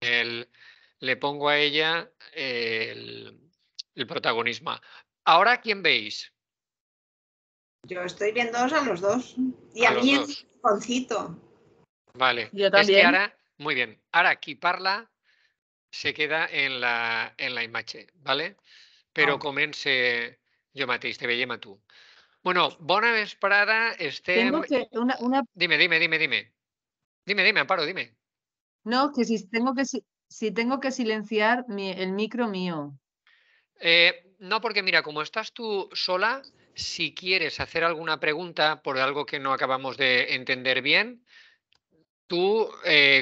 le pongo a ella el protagonismo. ¿Ahora quién veis? Yo estoy viendo a los dos. Y A a los mí el dos. rinconcito. Vale. Jo És que també. ara, muy bien, ara qui parla se queda en la imatge, ¿vale? Però comence jo mateix, te veiem a tu. Bueno, bona vesprada, estem... Tengo que una Dime. Dime, Amparo, dime. no, que si tengo que silenciar el micro mío. No, porque mira, como estás tú sola, si quieres hacer alguna pregunta por algo que no acabamos de entender bien, tú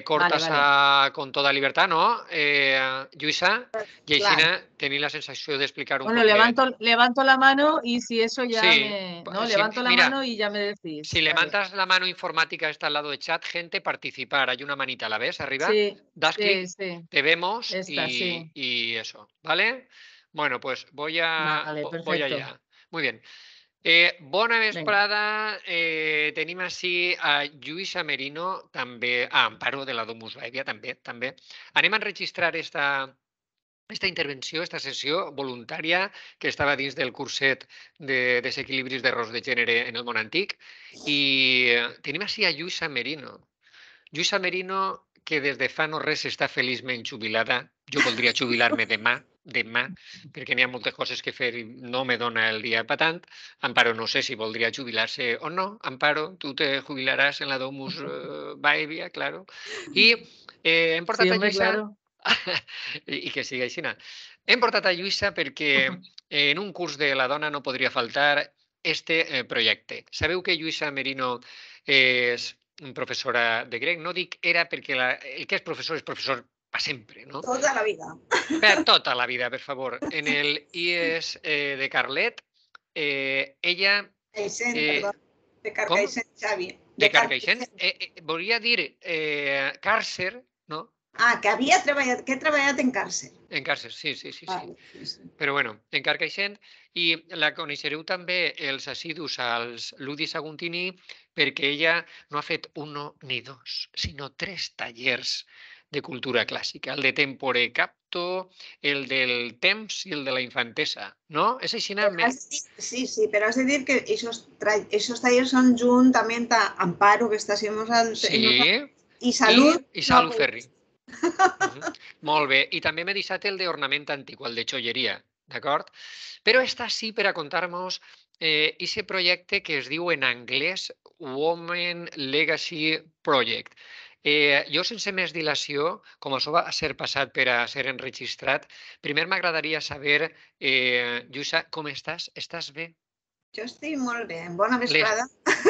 cortas Vale. con toda libertad, ¿no, Lluïsa? I així Clar. tenir la sensació d'explicar un Bueno, poquet. levanto la mano y si eso ya Sí, me... No, sí, levanto la mira, mano y ya me decís. si Vale. levantas la mano informática está al lado de chat, gente, participar. Hay una manita, ¿la ves arriba? Sí, Das clic, sí. te vemos Esta, sí. y eso, ¿vale? Bueno, pues voy Vale, perfecto. allá. Muy bien. Bona vesprada, tenim així a Lluïsa Merino, també, Amparo de la Domus Baevia, també. Anem a enregistrar esta intervenció, esta sessió voluntària que estava dins del curset de desequilibris de rols de gènere en el món antic i tenim així a Lluïsa Merino. Lluïsa Merino, que des de fa no res està feliçment jubilada. Jo voldria jubilar-me demà, perquè n'hi ha moltes coses que fer i no me dona el dia per tant. Amparo, no sé si voldria jubilar-se o no. Amparo, tu te jubilaràs en la Domus Baevia, claro. I hem portat Sí, a hombre, Lluïsa... claro. I que sigui així. Hem portat a Lluïsa perquè en un curs de la dona no podria faltar este projecte. Sabeu que Lluïsa Merino és professora de grec? No dic era perquè el que és professor per sempre, no? Tota la vida. Per tota la vida, per favor. En el IES de Carlet, ella... Perdó. De Com? Carcaixent, Xavi. De Carcaixent. Volia dir càrcer, no? Que he treballat en càrcer. En càrcer, sí. Vale, sí. Però bueno, en Carcaixent, i la coneixereu també els assidus als Ludi Saguntini perquè ella no ha fet uno ni dos, sinó 3 tallers de cultura clàssica, el de Tempore Capto, el del temps i el de la infantesa, no? És així? Sí, però has de dir que esos talleres son juntament a Amparo, que està haciendo... Sí, i Salut. I Salut Ferri. Molt bé, i també m'he deixat el d'ornament antic, el de xolleria, d'acord? Però està sí per a contar-nos aquest projecte que es diu en anglès Women Legacy Project. Jo, sense més dilació, com això va ser passat per a ser enregistrat, primer m'agradaria saber, Lluïsa, com estàs? Estàs bé? Jo estic molt bé. Bona vesprada.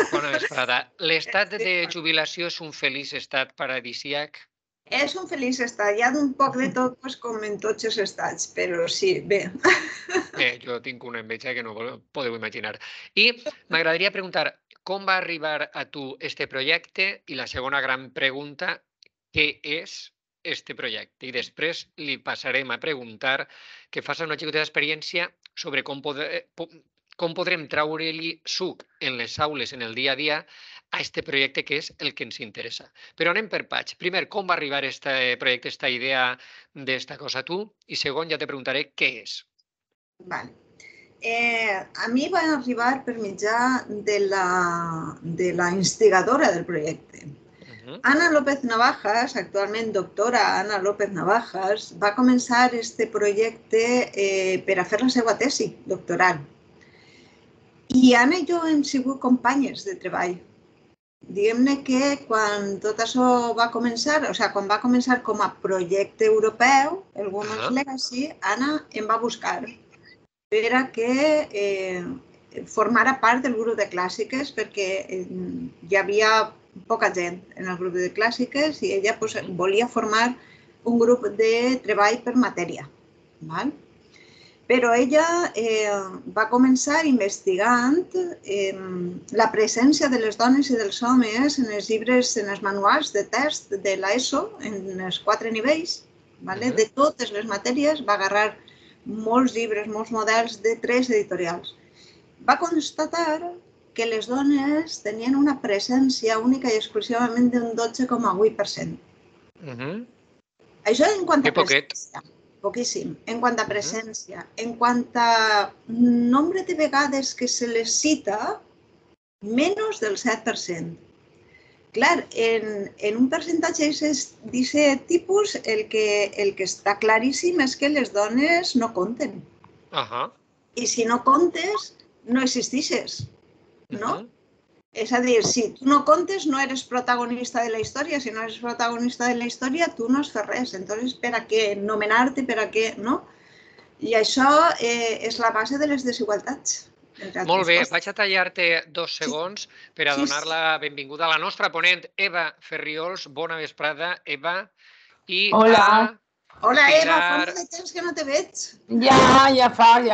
Bona vesprada. L'estat de jubilació és un feliç estat paradisíac? És un feliç estat. Hi ha un poc de tot, com en tots els estats, però sí, bé. Jo tinc una enveja que no podeu imaginar. I m'agradaria preguntar, com va arribar a tu este projecte? I la segona gran pregunta, què és este projecte? I després li passarem a preguntar que faci una xicoteta d'experiència sobre com podrem treure-li suc en les aules, en el dia a dia, a este projecte que és el que ens interessa. Però anem per parts. Primer, com va arribar este projecte, esta idea d'esta cosa a tu? I segon, ja te preguntaré què és. Vale. A mi va arribar per mitjà de la instigadora del projecte. Ana López Navajas, actualment doctora Ana López Navajas, va començar este projecte per a fer la seva tesi doctoral. I Anna i jo hem sigut companyes de treball. Diguem-ne que quan tot això va començar, quan va començar com a projecte europeu, el Women's Legacy, Anna em va buscar per a que formara part del grup de clàssiques perquè hi havia poca gent en el grup de clàssiques i ella volia formar un grup de treball per matèria. Però ella va començar investigant la presència de les dones i dels homes en els llibres, en els manuals de test de l'ESO, en els 4 nivells, de totes les matèries, va agarrar molts llibres, molts models de 3 editorials. Va constatar que les dones tenien una presència única i exclusivament d'un 12,8%. Això en quant a poquet. presència, poquíssim. En quant a presència, en quant a nombre de vegades que se les cita, menys del 7%. Clar, en un percentatge d'aquest tipus, el que està claríssim és que les dones no compten. I si no comptes, no existixes, no? És a dir, si tu no comptes, no eres protagonista de la història. Si no eres protagonista de la història, tu no has fet res. Entonces, per a què nomenar-te, per a què, no? I això és la base de les desigualtats. Molt bé, vaig a tallar-te 2 segons per a donar la benvinguda a la nostra ponent, Eva Ferriols. Bona vesprada, Eva. I hola. Hola, Eva, fa molt de temps que no te veig. Ja fa. I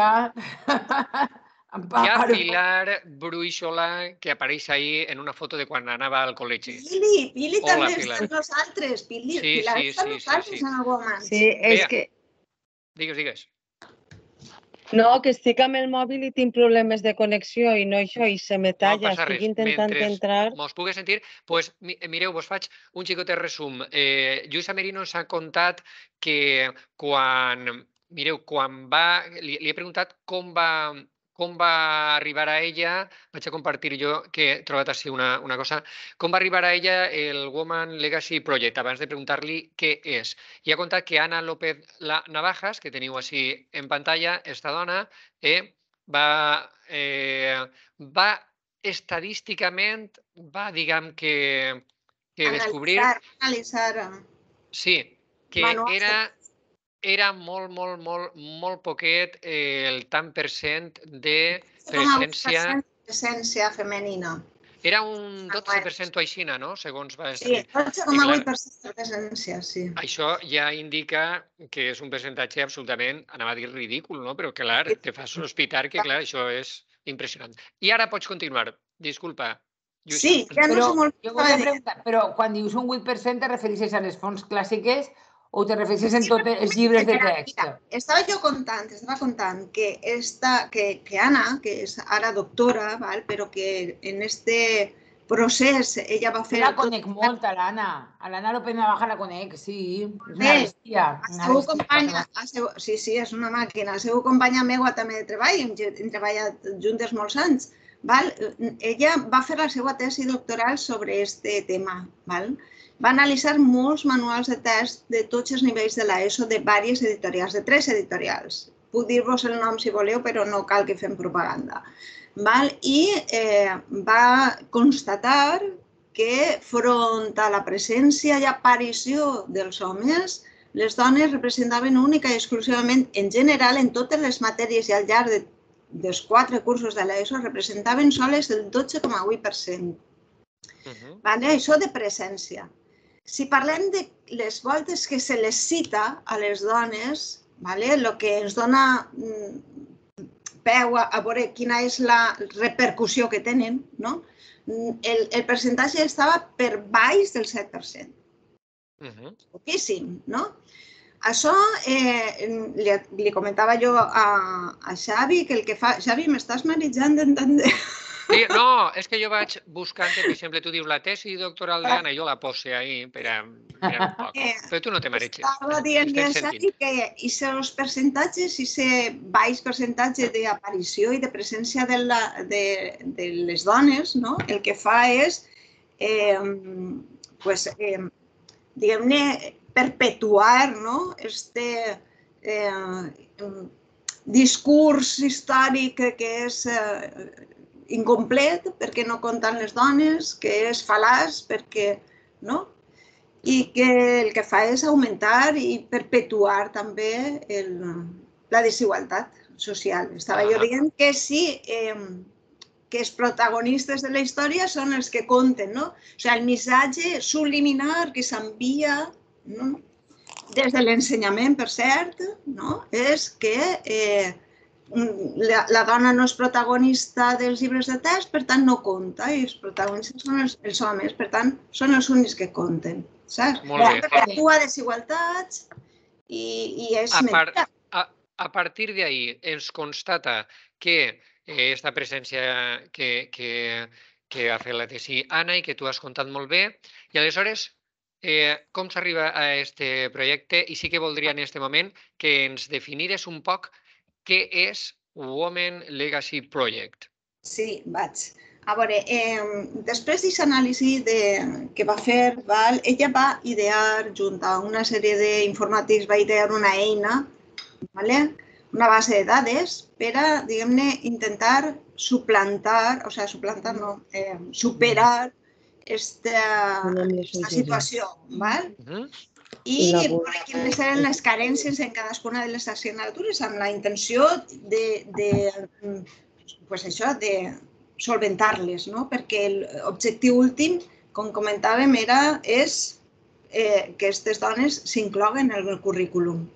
a Pilar Bruixola, que apareix ahir en una foto de quan anava al col·legi. Pili també està amb nosaltres. Pilar està amb nosaltres en algun moment. Sí, és que... Digues. No, que estic amb el mòbil i tinc problemes de connexió i no això, i se me talla. Estic intentant entrar. Mos pugui sentir, doncs mireu, vos faig un xicotet resum. Lluïsa Merino ens ha contat que quan va... Li he preguntat com va arribar a ella, vaig a compartir jo, que he trobat així una cosa, com va arribar a ella el Woman Legacy Project, abans de preguntar-li què és. I ha contat que Ana López Navajas, que teniu així en pantalla, esta dona, va estadísticament, va, diguem que descobrir... Analitzar. Sí, que era molt poquet el tant per cent de presència femenina. Era un 12% o així, no? Segons va estar dit. Sí, 12,8% de presència, sí. Això ja indica que és un percentatge absolutament, anava a dir ridícul, no? Però clar, te fa sospitar que clar, això és impressionant. I ara pots continuar. Disculpa. Sí, ja no sé molt... Jo volia preguntar, però quan dius un 8% te refereixes a les fonts clàssiques o te refereixes en tots els llibres de text? Estava contant que Ana, que és ara doctora, però que en este procés ella va fer... La conec molt, a l'Anna. A l'Anna López Navaja la conec, sí. És una bèstia. Sí, és una màquina. La seva companya meua també de treball, hem treballat juntes molts anys. Ella va fer la seva tesi doctoral sobre aquest tema. Va analitzar molts manuals de test de tots els nivells de l'ESO de diverses editorials, de 3 editorials. Puc dir-vos el nom si voleu, però no cal que fem propaganda. I va constatar que front a la presència i aparició dels homes, les dones representaven única i exclusivament, en general, en totes les matèries i al llarg dels 4 cursos de l'ESO, representaven soles el 12,8%. Això de presència. Si parlem de les voltes que se les cita a les dones, el que ens dona peu a veure quina és la repercussió que tenen, el percentatge estava per baix del 7%. Poquíssim, no? Això li comentava jo a Xavi, que el que fa... Xavi, m'estàs marejant d'entendre? No, és que jo vaig buscant, per exemple, tu dius la tesi doctoral d'Anna, jo la poso ahí per a mirar un poc. Però tu no te mareges. Estava dient-li a Xavi que els percentatges, aquest baix percentatge d'aparició i de presència de les dones, el que fa és, diguem-ne, perpetuar este discurs històric que és incomplet perquè no compten les dones, que és fal·laç perquè no, i que el que fa és augmentar i perpetuar també la desigualtat social. Estava jo dient que sí, que els protagonistes de la història són els que compten, no? O sigui, el missatge subliminar que s'envia des de l'ensenyament, per cert, és que la dona no és protagonista dels llibres de text, per tant no compta, i els protagonistes són els homes, per tant són els únics que compten. Saps? Perpetua desigualtats i és mentida. A partir d'ahí ens constata que aquesta presència que ha fet la tesi Anna i que tu has contat molt bé, i aleshores com s'arriba a aquest projecte i sí que voldria en aquest moment que ens definires un poc què és Women Legacy Project. Sí, vaig. A veure, després d'aquesta anàlisi que va fer, ella va idear, junt a una sèrie d'informàtics, va idear una eina, una base de dades per a, diguem-ne, intentar suplantar, o sigui, suplantar no, superar aquesta situació. I veure quines eren les carències en cadascuna de les assignatures amb la intenció de solventar-les, perquè l'objectiu últim, com comentàvem, és que aquestes dones s'incloguen en el currículum.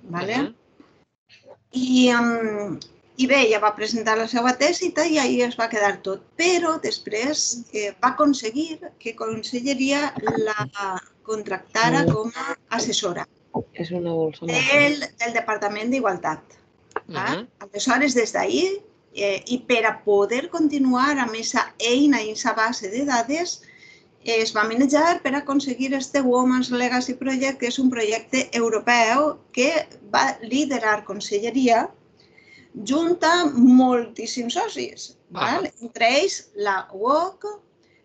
I bé, ella va presentar la seva tesi i ahir es va quedar tot, però després va aconseguir que Conselleria la contractara com a assessora del Departament d'Igualtat. Aleshores, des d'ahir, i per a poder continuar amb aquesta eina i aquesta base de dades, es va manejar per aconseguir este Women's Legacy Project, que és un projecte europeu que va liderar Conselleria junt a moltíssims socis, entre ells la UOC,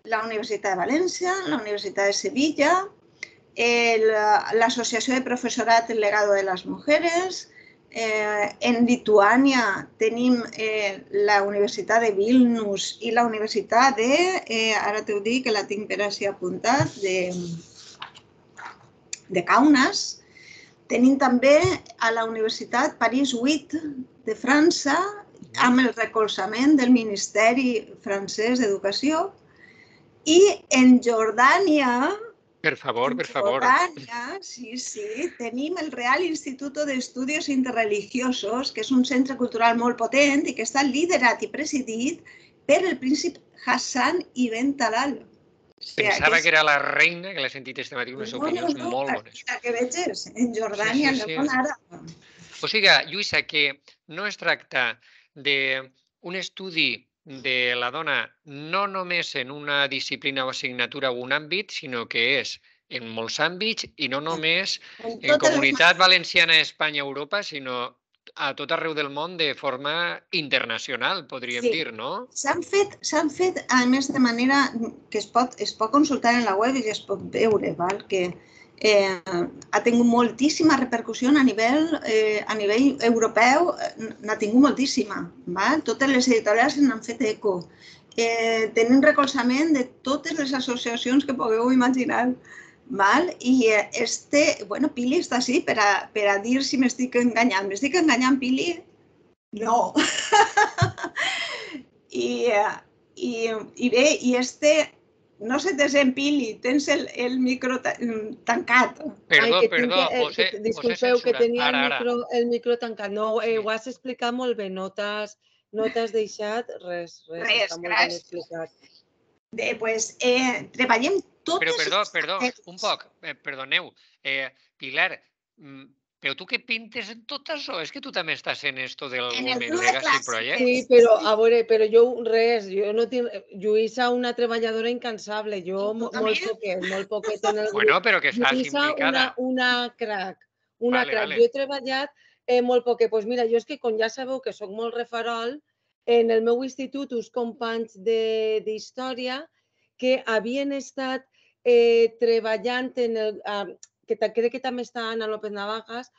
la Universitat de València, la Universitat de Sevilla, l'Associació de Professorat El Legado de las Mujeres. En Lituània tenim la Universitat de Vilnius i la Universitat ara t'ho dic, que la tinc per així apuntat, de Kaunas. Tenim també a la Universitat París 8 de França, amb el recolzament del Ministeri francès d'Educació. I en Jordània... Per favor, per favor. Sí, tenim el Real Instituto de Estudios Interreligiosos, que és un centre cultural molt potent i que està liderat i presidit per el príncep Hassan ibn Talal. Pensava que era la reina, que l'he sentit este matí, unes opinions molt bones. No, que veges, en Jordània, en el món àrab. O sigui, Lluïsa, que no es tracta d'un estudi de la dona no només en una disciplina o assignatura o un àmbit, sinó que és en molts àmbits i no només en Comunitat Valenciana, Espanya, Europa, sinó a tot arreu del món de forma internacional, podríem dir, no? S'han fet, a més, de manera que es pot consultar en la web i es pot veure, que ha tingut moltíssima repercussió a nivell europeu, n'ha tingut moltíssima. Totes les editorials n'han fet eco. Tenim recolzament de totes les associacions que pugueu imaginar. I Pili està així per a dir si m'estic enganyant. M'estic enganyant, Pili? No. I bé, no se te sent, Pili, tens el micro tancat. Perdó, disculpeu, que tenia el micro tancat. No, ho has explicat molt bé, no t'has deixat res. Res, gràcies. Bé, doncs, treballem totes... Perdó, un poc, perdoneu. Pilar, però tu què pintes en tot això? És que tu també estàs en esto del Women Legacy Project? Sí, però a veure, jo res, jo no tinc... Lluïsa, una treballadora incansable, jo molt poquet en el grup. Bueno, però que estàs implicada. Lluïsa, una crac. Jo he treballat molt poquet. Doncs mira, jo és que, com ja sabeu que soc molt refarol, en el meu institut, uns companys d'història que havien estat treballant en el... que crec que també està Ana López Navajas,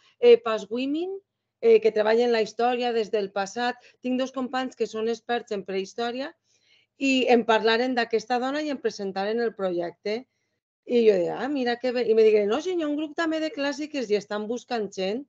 Past Women, que treballen la història des del passat. Tinc dos companys que són experts en prehistòria i em parlaren d'aquesta dona i em presentaren el projecte. I jo deia, mira que bé. I me digueren, no, hi ha un grup també de clàssiques i estan buscant gent.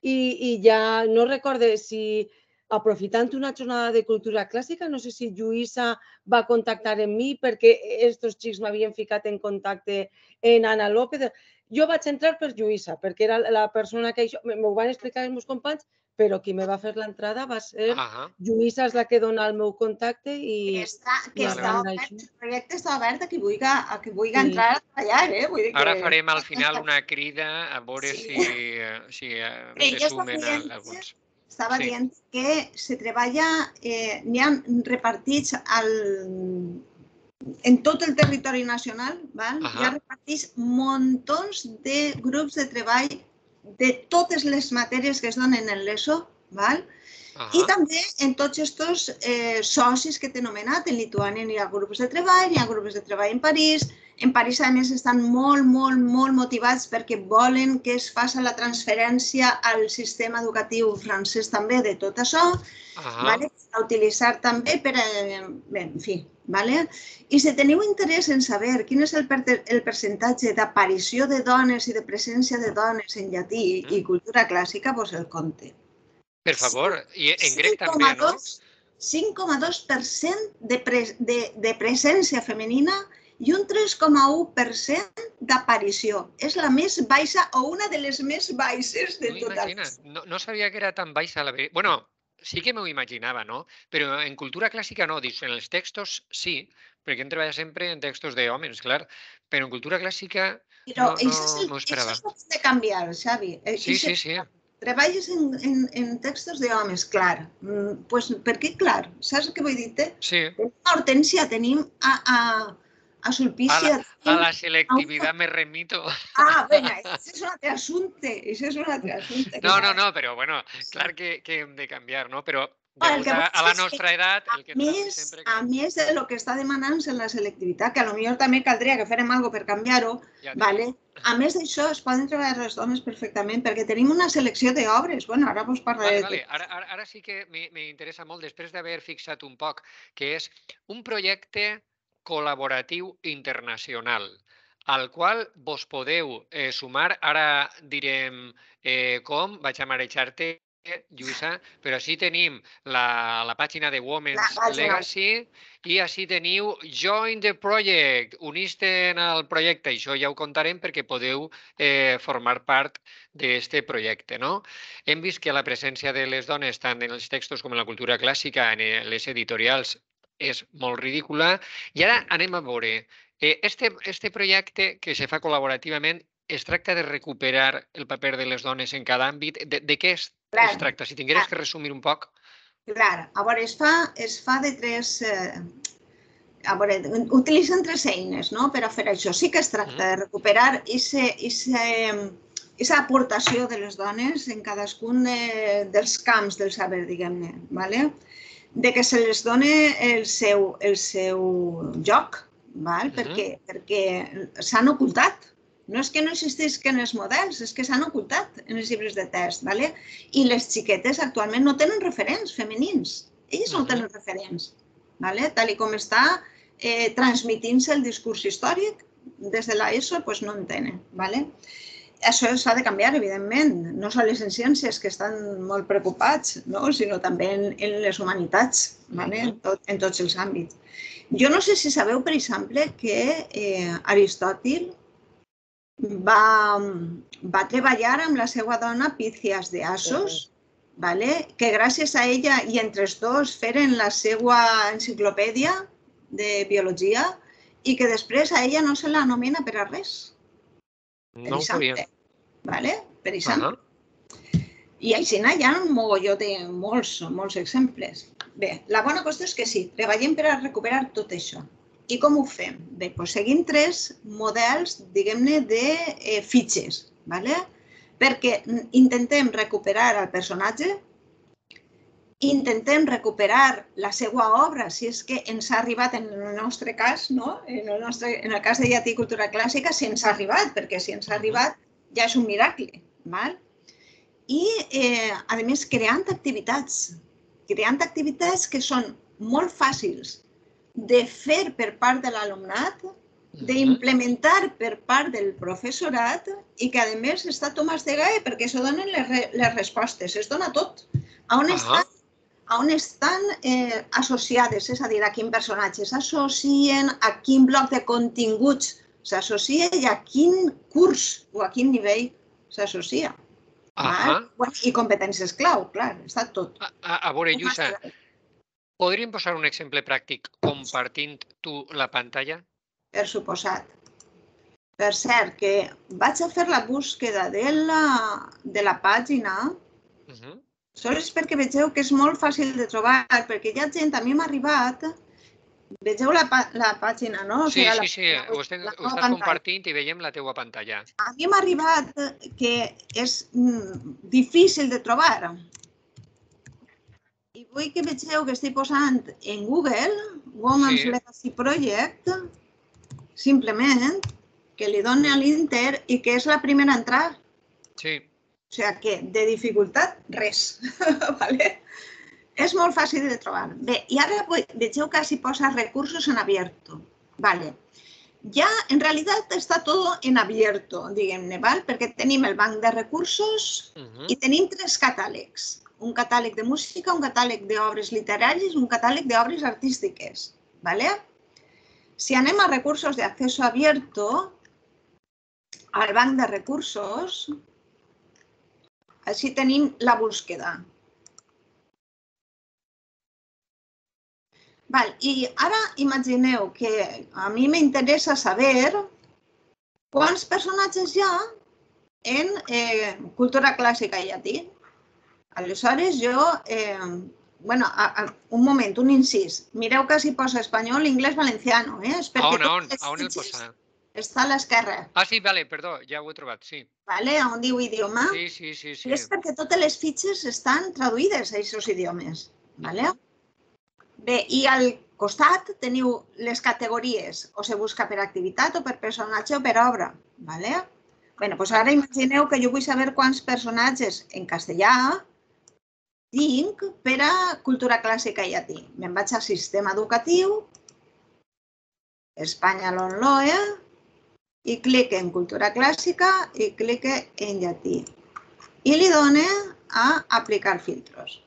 I ja no recorde si, aprofitant una jornada de cultura clàssica, no sé si Lluïsa va contactar amb mi perquè aquests xics m'havien ficat en contacte en Ana López. Jo vaig entrar per Lluïsa, perquè era la persona que m'ho van explicar els meus companys, però qui me va fer l'entrada va ser Lluïsa, és la que dona el meu contacte i... El projecte està obert a qui vulgui entrar a treballar. Ara farem al final una crida a veure si se sumen alguns. Estava dient que se treballa, n'hi ha repartits en tot el territori nacional, ja reparteix muntons de grups de treball de totes les matèries que es donen en l'ESO, i també en tots aquests socis que t'he anomenat. En Lituània hi ha grups de treball, hi ha grups de treball en París. En París, a més, estan molt motivats perquè volen que es faci la transferència al sistema educatiu francès també de tot això, a utilitzar també per... En fi, i si teniu interès en saber quin és el percentatge d'aparició de dones i de presència de dones en llatí i cultura clàssica, doncs el compte. Per favor, i en grec també, no? 5,2% de presència femenina i un 3,1% d'aparició. És la més baixa o una de les més baixes de totes. Imagina't, no sabia que era tan baixa la veritat. Bueno, sí que m'ho imaginava, no? Però en cultura clàssica no, dius, en els textos sí, perquè hem treballat sempre en textos d'homes, clar, però en cultura clàssica no m'ho esperava. Això s'ha de canviar, Xavi. Sí. Treballes en textos d'homes, clar. Per què clar? Saps què vull dir-te? Sí. Tenim a Hortènsia, tenim a Sulpícia... A la selectividad me remito. Venga, ese es un altre assumpte. No, però bueno, clar que hem de canviar, no? Però a la nostra edat... A més de lo que està demanant-se en la selectivitat, que potser també caldria que fèrem alguna cosa per canviar-ho, a més d'això es poden treballar les dones perfectament perquè tenim una selecció d'obres. Bueno, ara vos parlaré. Ara sí que m'interessa molt, després d'haver fixat un poc, que és un projecte col·laboratiu internacional al qual vos podeu sumar. Ara direm com, vaig a marejar-te, Lluïsa, però així tenim la pàgina de Women's Legacy i així teniu Join the Project, unís-te al projecte. Això ja ho contarem perquè podeu formar part d'aquest projecte, no? Hem vist que la presència de les dones tant en els textos com en la cultura clàssica, en les editorials, és molt ridícula. I ara anem a veure. Este projecte que se fa col·laborativament es tracta de recuperar el paper de les dones en cada àmbit. De què es tracta? Si tingueres que resumir un poc. Clar, a veure, es fa de tres... A veure, utilitzen tres eines per a fer això. Sí que es tracta de recuperar aquesta aportació de les dones en cadascun dels camps del saber, diguem-ne, de que se les doni el seu joc, perquè s'han ocultat. No és que no existisquen els models, és que s'han ocultat en els llibres de text. I les xiquetes actualment no tenen referents femenins. Elles no tenen referents. Tal com està transmitint-se el discurs històric des de l'ESO, doncs no en tenen. Això s'ha de canviar, evidentment. No són les ciències que estan molt preocupats, sinó també en les humanitats, en tots els àmbits. Jo no sé si sabeu, per exemple, que Aristòtil va treballar amb la seva dona Pícias de Assos, que gràcies a ella i entre els dos feren la seva enciclopèdia de biologia i que després a ella no se l'anomena per a res. No ho sabia. Per exemple. I així hi ha un mogolló de molts exemples. Bé, la bona qüestió és que sí, treballem per a recuperar tot això. I com ho fem? Bé, doncs seguim tres models, diguem-ne, de fitxes, perquè intentem recuperar el personatge, intentem recuperar la seva obra, si és que ens ha arribat en el nostre cas, en el cas de llatí i cultura clàssica, si ens ha arribat, perquè si ens ha arribat ja és un miracle. I, a més, creant activitats que són molt fàcils de fer per part de l'alumnat, d'implementar per part del professorat i que, a més, està Tomàs de Gae perquè se donen les respostes, es dona tot. On estan associades, és a dir, a quin personatge s'associen, a quin bloc de continguts s'associa i a quin curs o a quin nivell s'associa. I competències clau, clar, està tot. A veure, Lluïsa, podríem posar un exemple pràctic compartint tu la pantalla? Per suposat. Per cert, que vaig a fer la búsqueda de la pàgina sols perquè vegeu que és molt fàcil de trobar, perquè hi ha gent, a mi m'ha arribat Vegeu la pàgina, no? Sí, ho estàs compartint i veiem la teua pantalla. A mi m'ha arribat que és difícil de trobar. I vull que vegeu que estic posant en Google Women's Legacy Project, simplement, que li doni a l'Inter i que és la primera entrada. Sí. O sigui que de dificultat, res. És molt fàcil de trobar. Bé, i ara vegeu que s'hi posa recursos en abierto. Ja, en realitat, està tot en abierto, diguem-ne, perquè tenim el banc de recursos i tenim 3 catàlegs. Un catàleg de música, un catàleg d'obres literàries i un catàleg d'obres artístiques. Si anem a recursos de acceso abierto, al banc de recursos, així tenim la búsqueda. I ara imagineu que a mi m'interessa saber quants personatges hi ha en cultura clàssica i llatí. Aleshores, jo... un moment, un incís. Mireu que s'hi posa espanyol, anglès, valenciano. On el posa? Està a l'esquerra. Sí, perdó, ja ho he trobat, sí. On diu idioma. Sí. I és perquè totes les fitxes estan traduïdes a aquests idiomes. Bé, i al costat teniu les categories. O se busca per activitat, o per personatge, o per obra. Doncs ara imagineu que jo vull saber quants personatges en castellà tinc per a cultura clàssica i llatí. Me'n vaig al sistema educatiu, Espanya l'Onloe, i clique en cultura clàssica i clique en llatí. I li done a aplicar filtros.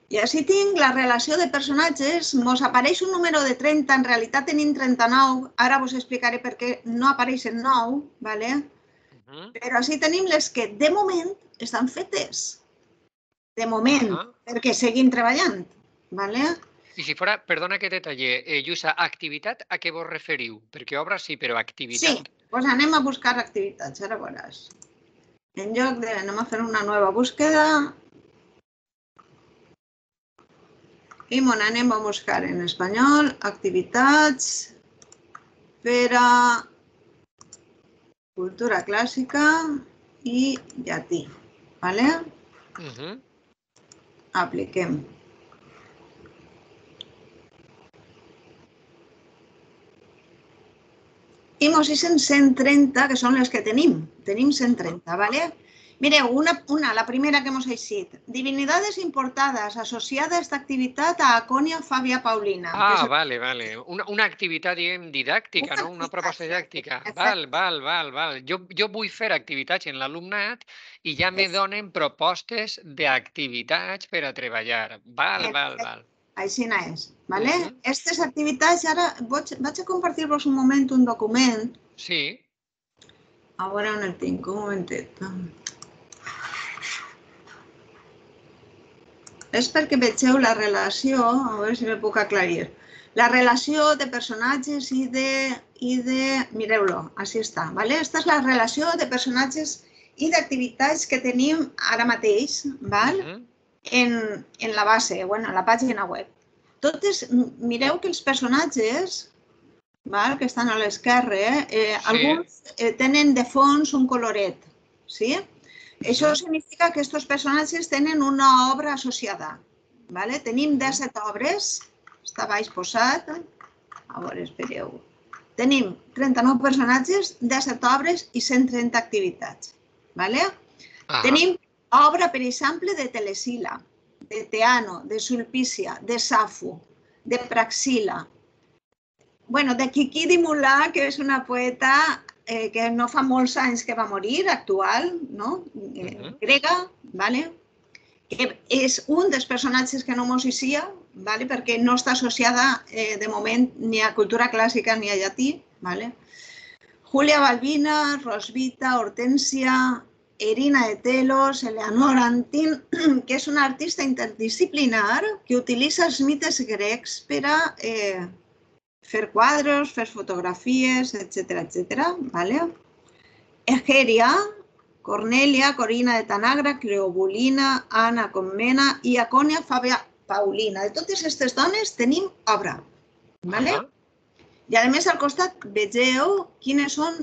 I així tinc la relació de personatges, mos apareix un número de 30, en realitat tenim 39, ara vos explicaré per què no apareixen 9, però així tenim les que de moment estan fetes. De moment, perquè seguim treballant. I si fora, perdona que detalle, Lluïsa, activitat a què vos referiu? Perquè obra sí, però activitat... Sí, doncs anem a buscar activitats, ara veuràs. En lloc de... anem a fer una nova búsqueda i anem a buscar en espanyol activitats per a cultura clàssica i llatí. Apliquem. I mos dicen 130, que són les que tenim. Tenim 130, Mireu, la primera que mos ha eixit. Divinidades importades associada a esta activitat a Aconia Fàbia Paulina. Vale. Una activitat, diguem, didàctica, no? Una proposta didàctica. Val. Jo vull fer activitats en l'alumnat i ja me donen propostes d'activitats per a treballar. Val. Així és. Aquestes activitats, ara vaig a compartir-vos un moment un document. Sí. A veure on el tinc, un momentet. És perquè vegeu la relació, a veure si me puc aclarir, la relació de personatges i de... Mireu-lo, així està. Aquesta és la relació de personatges i d'activitats que tenim ara mateix en la base, en la pàgina web. Totes, mireu que els personatges que estan a l'esquerra, alguns tenen de fons un coloret, sí? Això significa que aquests personatges tenen una obra associada. Tenim 17 obres, està baix posat. A veure, espereu. Tenim 39 personatges, 17 obres i 130 activitats. Tenim obra, per exemple, de Telesila, de Teano, de Sulpícia, de Safo, de Praxila. De Kiki Dimulà, que és una poeta que no fa molts anys que va morir, actual, grega, que és un dels personatges que no mos eixia, perquè no està associada de moment ni a cultura clàssica ni a llatí. Júlia Balbina, Rosvita, Hortènsia, Irina de Telos, Eleanor Antin, que és una artista interdisciplinar que utilitza els mites grecs per a fer quadros, fer fotografies, etc. Egeria, Cornelia, Corina de Tanagra, Cleobulina, Anna Comnena i Aconia Fàbia Paulina, de totes aquestes dones tenim obra. Vale? I a més al costat vegeu quines són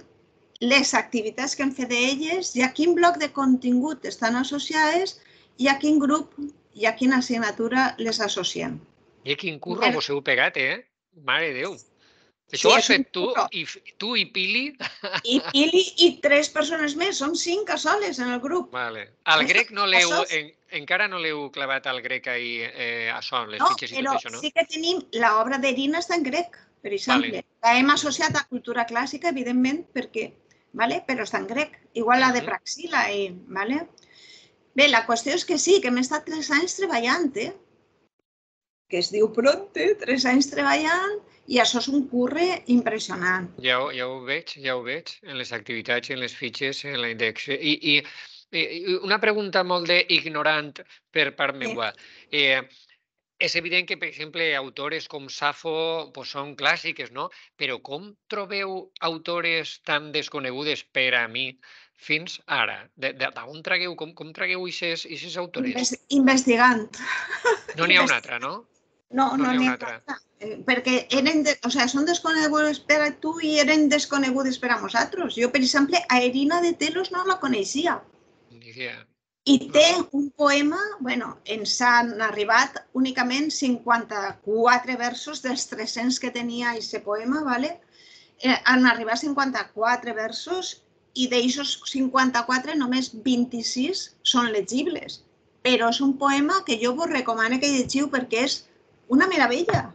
les activitats que han fet d'elles i a quin bloc de contingut estan associades i a quin grup i a quina assignatura les associem. I quin curro vos heu pegat, Mare de Déu. Això ho has fet tu i Pili? I Pili i 3 persones més, som 5 a soles en el grup. Vale. El grec no l'heu, encara no l'heu clavat al grec ahir a son, les fitxes i tot això, no? No, però sí que tenim, l'obra d'Irina està en grec, per exemple. La hem associat a cultura clàssica, evidentment, perquè, però està en grec. Igual la de Praxila. Bé, la qüestió és que sí, que hem estat 3 anys treballant, que es diu Pronte, 3 anys treballant, i això és un curre impressionant. Ja ho veig, en les activitats, en les fitxes, en la index. I una pregunta molt d'ignorant per part meva. És evident que, per exemple, autores com Safo són clàssiques, no? Però com trobeu autores tan desconegudes per a mi fins ara? D'on tragueu, com tragueu aquestes autores? Investigant. No n'hi ha una altra, no? No n'hi ha una altra. Perquè són desconegudes per a tu i eren desconegudes per a nosaltres. Jo, per exemple, a Irina de Telos no la coneixia. I té un poema, ens han arribat únicament 54 versos dels 300 que tenia aquest poema, han arribat 54 versos i d'aquests 54 només 26 són legibles. Però és un poema que jo vos recomano que llegiu perquè és una meravella.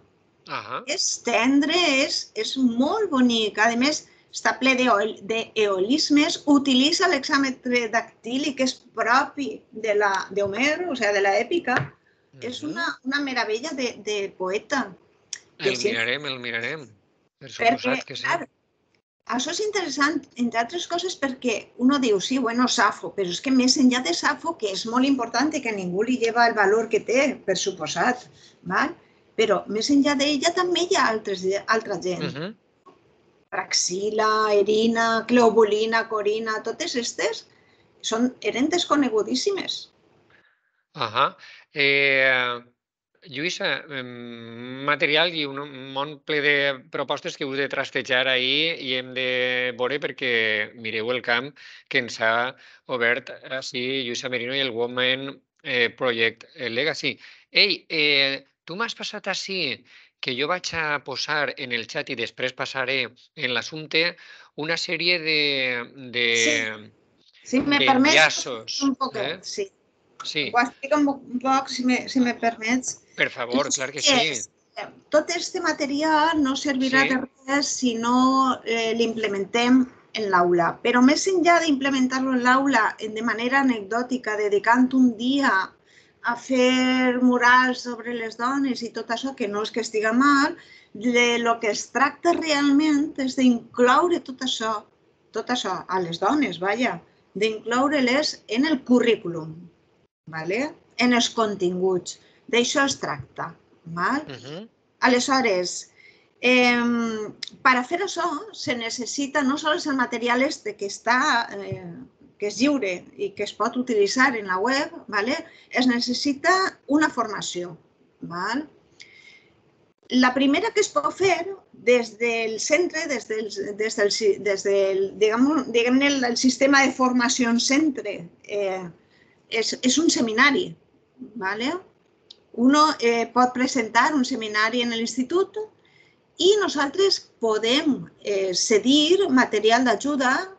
És tendre, és molt bonic. A més, està ple d'eolismes, utilitza l'hexàmetre dactílic que és propi d'Homer, o sigui, de l'èpica. És una meravella de poeta. El mirarem. Per suposat que sí. Això és interessant, entre altres coses, perquè uno diu, sí, Safo, però és que més enllà de Safo, que és molt important i que ningú li lleva el valor que té, per suposat, però més enllà d'ella també hi ha altra gent. Praxila, Irina, Cleobulina, Corina, totes aquestes eren desconegudíssimes. Lluïsa, material i un món ple de propostes que heu de trastejar ahir i hem de veure perquè mireu el camp que ens ha obert així Lluïsa Merino i el Women Project Legacy. Ei, tu m'has passat així que jo vaig a posar en el xat i després passaré en l'assumpte una sèrie d'enllaços. Un poquet, sí. Ho explico un poc, si me permets. Per favor, clar que sí. Tot aquest material no servirà de res si no l'implementem en l'aula. Però més enllà d'implementar-lo en l'aula de manera anecdòtica, dedicant un dia a fer murals sobre les dones i tot això, que no és que estiga mal, el que es tracta realment és d'incloure tot això a les dones, d'incloure-les en el currículum, en els continguts. D'això es tracta. Aleshores, per a fer això se necessita no sols el material que és lliure i que es pot utilitzar en la web, es necessita una formació. La primera que es pot fer des del centre, des del sistema de formació en centre, és un seminari. Uno pot presentar un seminari en l'institut i nosaltres podem cedir material d'ajuda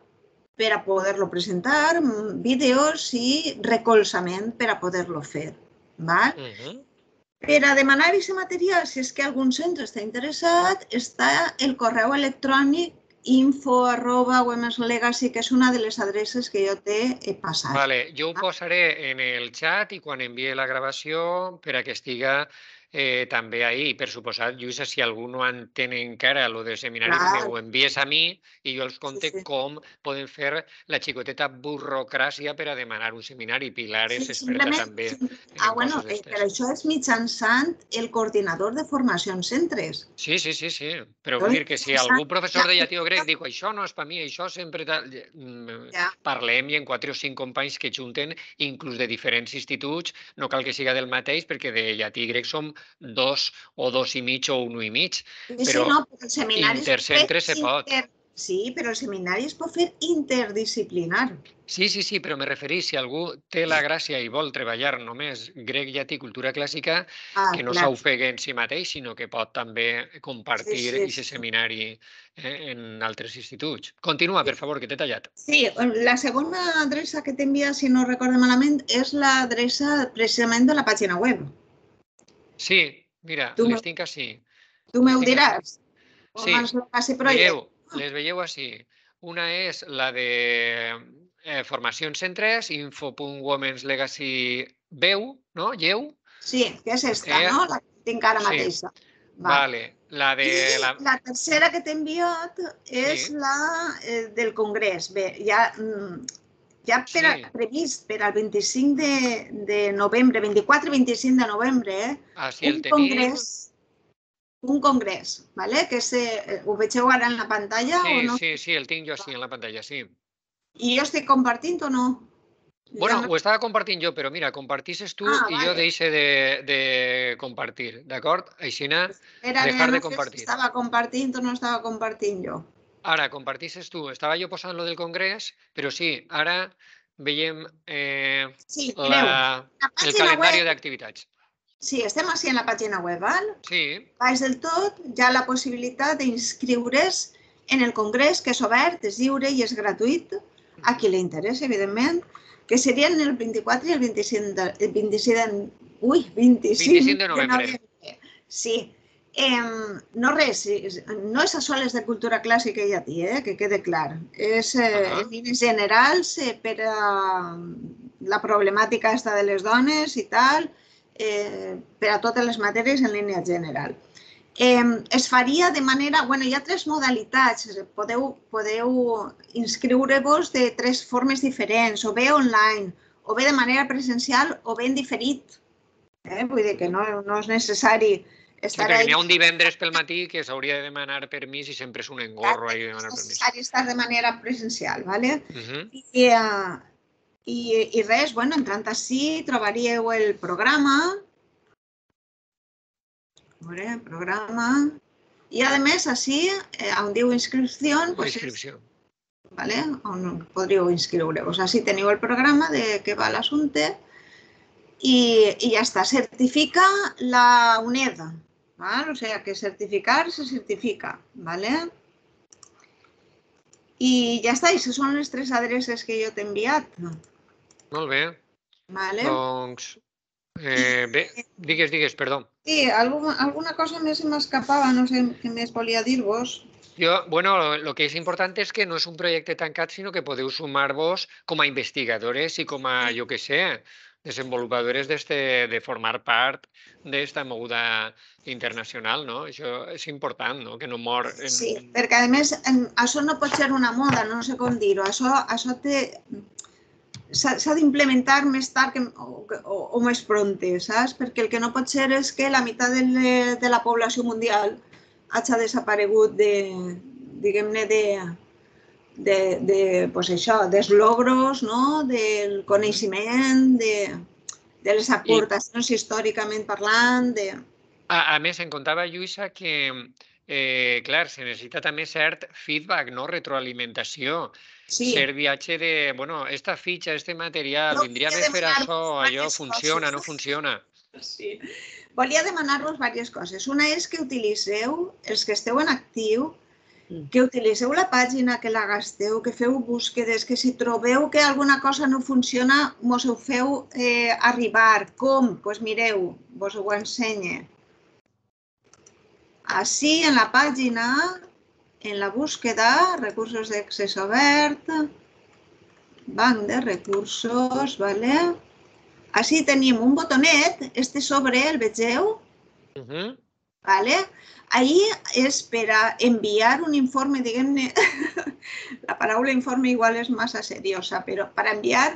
per a poder-lo presentar, vídeos i recolzament per a poder-lo fer. Per a demanar aquest material, si és que algun centre està interessat, està el correu electrònic info@womenslegacy, que és una de les adreces que jo t'he passat. Jo ho posaré en el xat i quan enviï la gravació per a que estiga també ahir. Per suposat, Lluïsa, si algú no entén encara el de seminari, m'ho envies a mi i jo els conte com poden fer la xicoteta burocràcia per a demanar un seminari. Pilar és experta també en coses d'estes. Però això és mitjançant el coordinador de formació en centres. Sí, però vull dir que si algú professor de llatí o grec diu això no és per mi, això sempre... Parlem i en 4 o 5 companys que junten, inclús de diferents instituts, no cal que siga del mateix, perquè de llatí i grec som 2 o 2 i mig o 1 i mig. Però intercentre se pot. Sí, però el seminari es pot fer interdisciplinar. Sí, però me referís, si algú té la gràcia i vol treballar només grec, llatí, cultura clàssica, que no s'ofegui en si mateix, sinó que pot també compartir aquest seminari en altres instituts. Continua, per favor, que t'he tallat. Sí, la segona adreça que t'envia, si no recordo malament, és l'adreça precisament de la pàgina web. Sí, mira, les tinc així. Tu m'ho diràs? Sí, les veieu així. Una és la de formació en centres, info.womenslegacy.veu, no? Lleu? Sí, que és esta, no? La que tinc ara mateixa. Vale. La tercera que t'he enviat és la del Congrés. Bé, ja previst per al 25 de novembre, 24 i 25 de novembre, un congrés, que ho vegeu ara en la pantalla o no? Sí, el tinc jo així en la pantalla, sí. I jo estic compartint o no? Bueno, ho estava compartint jo, però mira, compartisses tu i jo deixo de compartir, d'acord? Aixina, dejar de compartir. Estava compartint o no estava compartint jo. Ara, compartisses tu. Estava jo posant lo del congrés, però sí, ara veiem el calendari d'activitats. Sí, estem així en la pàgina web, val? Sí. Baix del tot hi ha la possibilitat d'inscriure's en el congrés, que és obert, és lliure i és gratuït, a qui li interessa, evidentment, que serien el 24 i el 25 de novembre. Sí. No res, no és a soles de cultura clàssica i llatí, que quede clar. És en línies generals per a la problemàtica aquesta de les dones i tal, per a totes les matèries en línia general. Es faria de manera... Bé, hi ha 3 modalitats. Podeu inscriure-vos de 3 formes diferents, o bé online, o bé de manera presencial, o bé en diferit. Vull dir que no és necessari estar allà. N'hi ha un divendres pel matí que s'hauria de demanar permís i sempre és un engorro ahí de demanar permís. És necessari estar de manera presencial, ¿vale? I res, bueno, entrant així trobaríeu el programa. Programa. I a més, així, on diu inscripció, on podríeu inscriure-vos. Així teniu el programa de què va l'assumpte i ja està. Certifica la UNED. O sigui, que certificar se certifica. I ja està, aquestes són les 3 adreces que jo t'he enviat. Molt bé. Doncs, bé, digues, perdó. Sí, alguna cosa més m'escapava, no sé què més volia dir-vos. Bueno, el que és important és que no és un projecte tancat, sinó que podeu sumar-vos com a investigadores i com a, jo què sé, desenvolupadores de formar part d'esta moguda internacional, no? Això és important, no? Que no mor... Sí, perquè a més això no pot ser una moda, no sé com dir-ho. Això s'ha d'implementar més tard o més pronte, saps? Perquè el que no pot ser és que la meitat de la població mundial hagi desaparegut diguem-ne, dels logros, del coneixement, de les aportacions històricament parlant. A més, em contava Lluïsa que, clar, se necessita també cert feedback, retroalimentació. Cert viatge de, bueno, esta fitxa, este material, vindria bé fer això, allò, funciona, no funciona. Sí. Volia demanar-vos diverses coses. Una és que utilitzeu, els que esteu en actiu, que utilitzeu la pàgina, que la gasteu, que feu búsquedes, que si trobeu que alguna cosa no funciona, mos ho feu arribar. Com? Doncs mireu, vos ho ensenye. Així, en la pàgina, en la búsqueda, recursos d'accés obert, banc de recursos, ¿vale? Així tenim un botonet, este sobre, el vegeu? ¿Vale? Ahí és per a enviar un informe, diguem-ne, la paraula informe igual és massa seriosa, però per enviar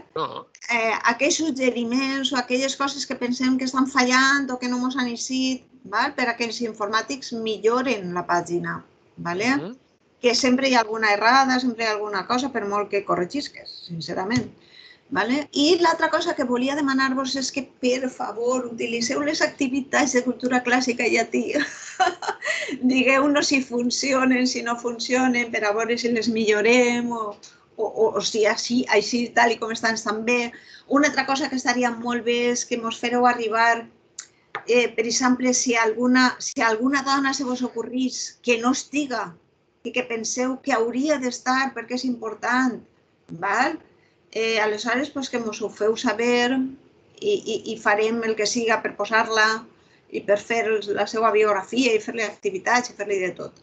aquells suggeriments o aquelles coses que pensem que estan fallant o que no ens han eixit, per a que els informàtics milloren la pàgina. Que sempre hi ha alguna errada, sempre hi ha alguna cosa, per molt que corregisques, sincerament. I l'altra cosa que volia demanar-vos és que, per favor, utilitzeu les activitats de cultura clàssica i llatí. Digueu-nos si funcionen, si no funcionen, per a veure si les millorem o si així tal com estan bé. Una altra cosa que estaria molt bé és que ens fareu arribar, per exemple, si alguna dona se vos ocorrís que no estiga i que penseu que hauria d'estar perquè és important, val? Aleshores, que ens ho feu saber i farem el que siga per posar-la i per fer la seva biografia i fer-li activitats i fer-li de tot.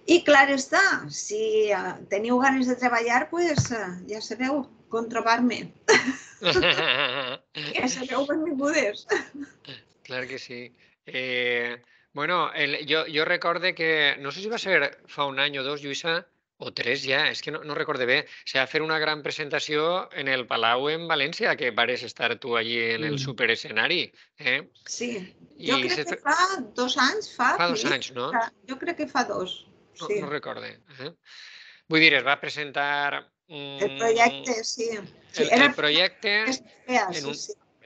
I clar està, si teniu ganes de treballar, ja sabeu com trobar-me. Ja sabeu benvingudes. Clar que sí. Bueno, jo recorde que, no sé si va ser fa un any o dos, Lluïsa, o 3 ja, és que no recorde bé. Se va fer una gran presentació en el Palau en València, que vares estar tu allí en el superescenari. Sí, jo crec que fa 2 anys. Fa 2 anys, no? Jo crec que fa 2. No recorde. Vull dir, es va presentar... El projecte, sí. El projecte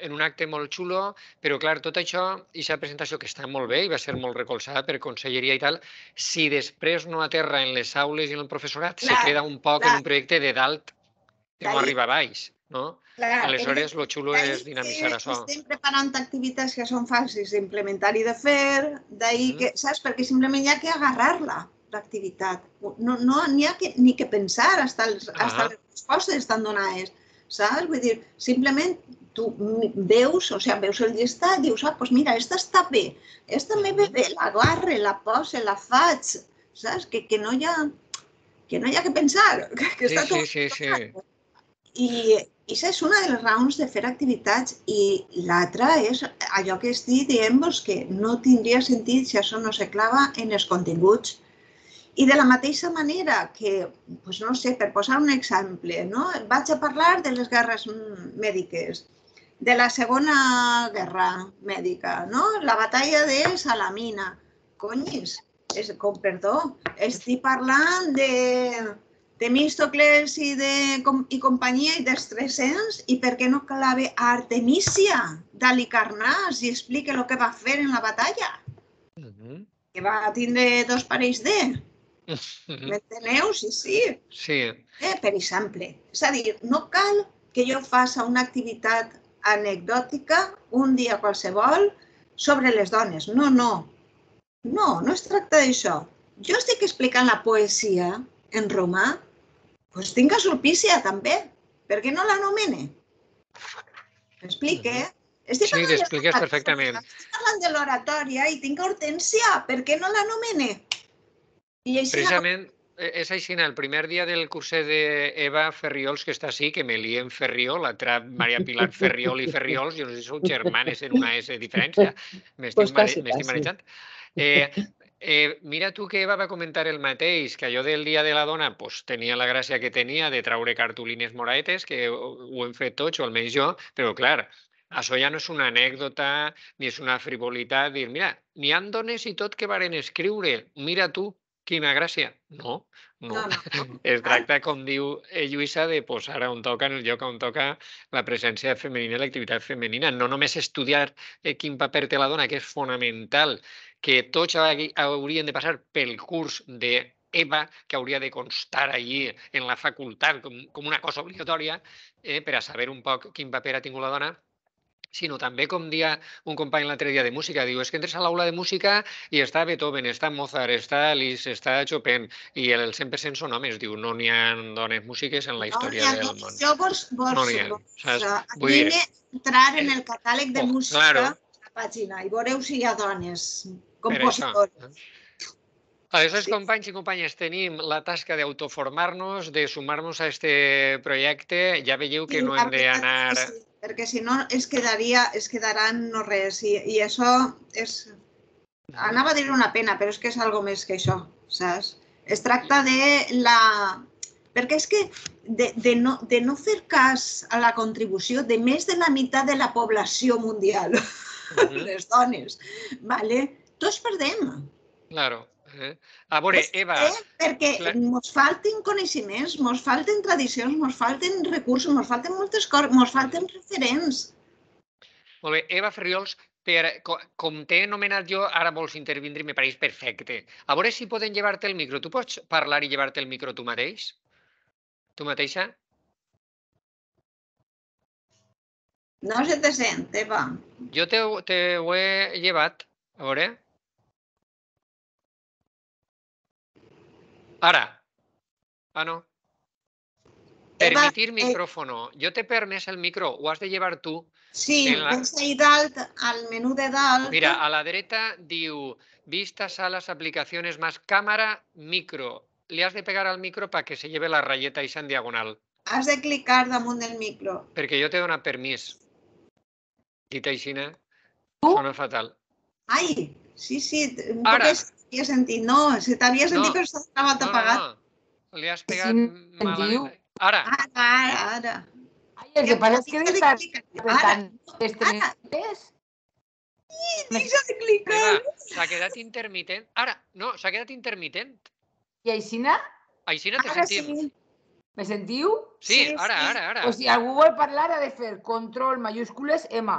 en un acte molt xulo, però clar, tot això, aquesta presentació que està molt bé i va ser molt recolzada per conselleria i tal, si després no aterra en les aules i en el professorat, se queda un poc en un projecte de dalt que no arriba a baix, no? Aleshores, el xulo és dinamitzar això. Estem preparant activitats que són fàcils d'implementar i de fer, d'ahir que, saps? Perquè simplement hi ha que agarrar-la, l'activitat. No n'hi ha ni que pensar, fins les respostes estan donades, saps? Vull dir, simplement tu veus, veus el llistat i dius, doncs mira, aquesta està bé, aquesta me ve bé, l'agarre, la posa, la faig, saps? Que no hi ha que pensar, que està tot. Sí. I això és una de les raons de fer activitats i l'altra és allò que estic dient-vos que no tindria sentit si això no se clava en els continguts. I de la mateixa manera que, no sé, per posar un exemple, vaig a parlar de les guerres mèdiques, de la Segona Guerra Mèdica, la batalla de Salamina. Conyis, perdó, estic parlant de Temístocles i companyia i dels 300 i per què no clave a Artemísia d'Halicarnàs i explica el que va fer en la batalla? Que va tindre 2 parells de... M'enteneu? Sí. Per exemple. És a dir, no cal que jo faci una activitat anecdòtica un dia qualsevol sobre les dones. No es tracta d'això. Jo estic explicant la poesia en romà, doncs tinc a Sulpícia també. Per què no l'anomene? M'explique? Sí, t'expliques perfectament. Estic parlant de l'oratòria i tinc a Hortènsia. Per què no l'anomene? Precisament, és així, el primer dia del curset d'Eva Ferriols, que està així, que me lien Ferriol, l'altra Maria Pilar Ferriol i Ferriols, jo no sé si sou germanes en una S de diferència, m'estic manejant. Mira tu que Eva va comentar el mateix, que allò del Dia de la Dona tenia la gràcia que tenia de traure cartolines moraetes, que ho hem fet tots, o almenys jo, però clar, això ja no és una anècdota ni és una frivolitat, dir, mira, n'hi ha dones i tot que varen escriure, mira tu, quina gràcia. No. Es tracta, com diu Lluïsa, de posar on toca, en el lloc on toca la presència femenina i l'activitat femenina. No només estudiar quin paper té la dona, que és fonamental, que tots haurien de passar pel curs d'Eva, que hauria de constar allí en la facultat com una cosa obligatòria, per a saber un poc quin paper ha tingut la dona, sinó també, com dia un company l'altre dia de música, diu, és que entres a l'aula de música i està Beethoven, està Mozart, està Liszt, està Chopin, i el 100% són homes. Diu, no n'hi ha dones músiques en la història del món. Jo vos entrar en el catàleg de música a la pàgina i veureu si hi ha dones compositores. Aleshores, companys i companyes, tenim la tasca d'autoformar-nos, de sumar-nos a este projecte. Ja veieu que no hem d'anar... Perquè si no es quedaran no res. I això és... Anava a dir una pena, però és que és algo més que això, saps? Es tracta de la... Perquè és que de no fer cas a la contribució de més de la meitat de la població mundial, les dones, tots perdem. Claro. A veure, Eva... Perquè ens falten coneixements, ens falten tradicions, ens falten recursos, ens falten moltes coses, ens falten referents. Molt bé. Eva Ferriols, com t'he anomenat jo, ara vols intervindre i me pareix perfecte. A veure si poden llevar-te el micro. Tu pots parlar i llevar-te el micro tu mateix? Tu mateixa? No se te sent, Eva. Jo te ho he llevat. A veure... Ara. Ah, no. Permitir micrófono. Jo t'he permès el micro. Ho has de llevar tu. Sí, vens ahí dalt, al menú de dalt. Mira, a la dreta diu vista, salas, aplicaciones, más cámara, micro. Le has de pegar al micro para que se lleve la rayeta esa en diagonal. Has de clicar damunt del micro. Perquè jo t'he donat permís. Dit així, sona fatal. Ai, sí, ara. T'havia sentit. No, se t'havia sentit però estava apagat. No, li has pegat malament. Ara. Ara. Ai, el que passa és que d'estar apretant estrelles... Deixa de clicar. S'ha quedat intermitent. Ara, no, s'ha quedat intermitent. I Aixina? Aixina te sentim. Me sentiu? Sí, ara. O si algú vol parlar ha de fer control majúscules M.